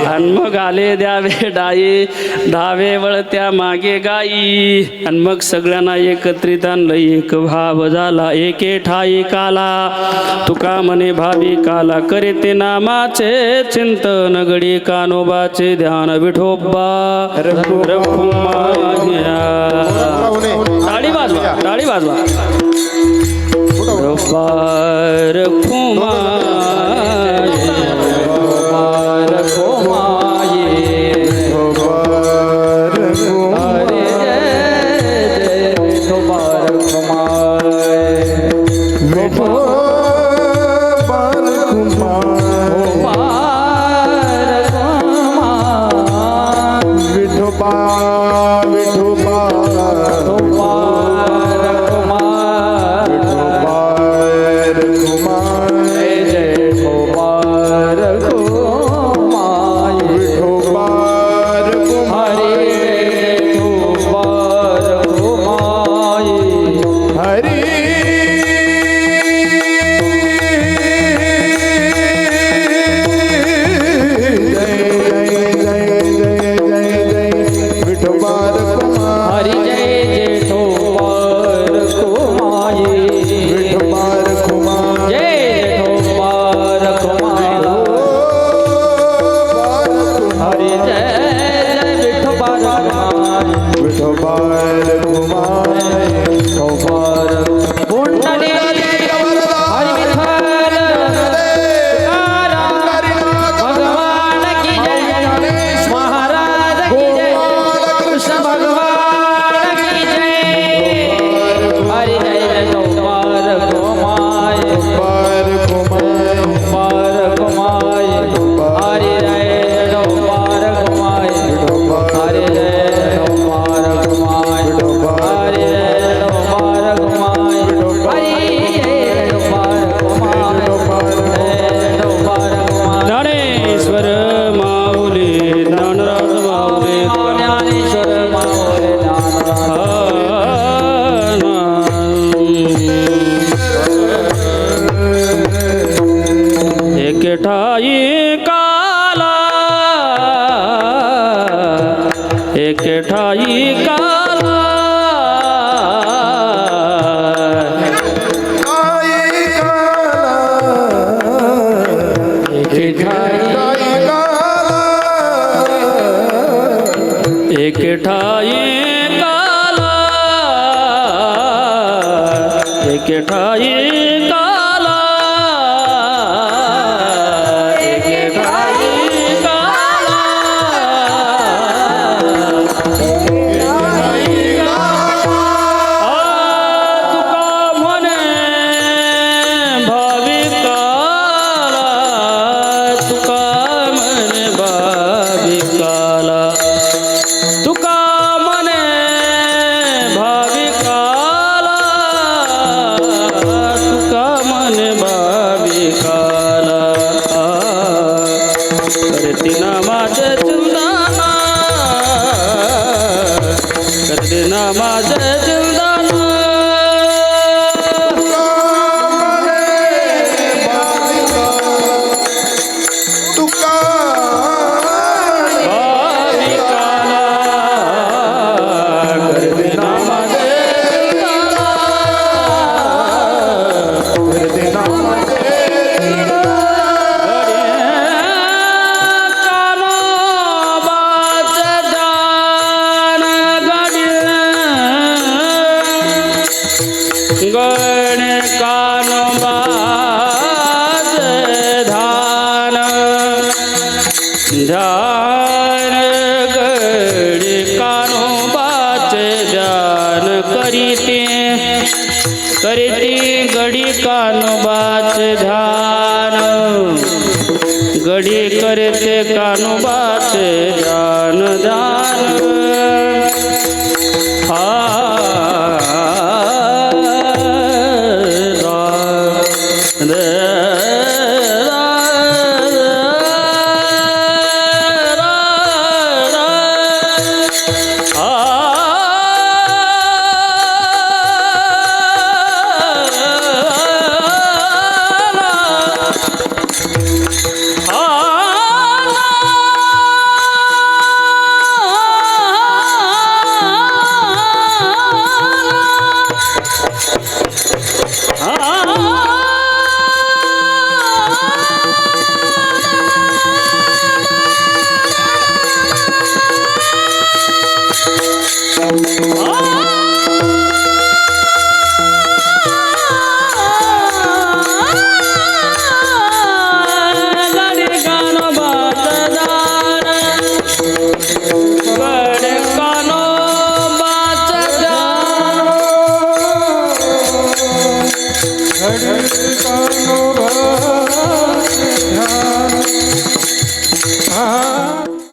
आणि मग आले द्यावे डाई, धावे वळत्या मागे गाई. आणि मग सगळ्यांना एकत्रित आणलं, एक भाव झाला एके ठाई काला. तुका म्हणे भावी काला करे ते नामाचे चिंतन, गडी कानोबाचे ध्यान विठोबा टाळी वाजवा, टाळी वाजवा. काला एकेकाळी काला तुका म्हणे भाविकाला तुका म्हणे भाविकाला तुका म्हणे भाविकाला तुका म्हणे भाविकाला करते नामाचे चिंताना करते नामाचे चिंताना तुका भाविकाला करते नामाचे गण कानोबाच ध्यान ध्यान गडी कानोबाचे ध्यान करीते करीते गडी कानोबाचे ध्यान गडी करते कानोबाचे ध्यान ध्यान ध्यान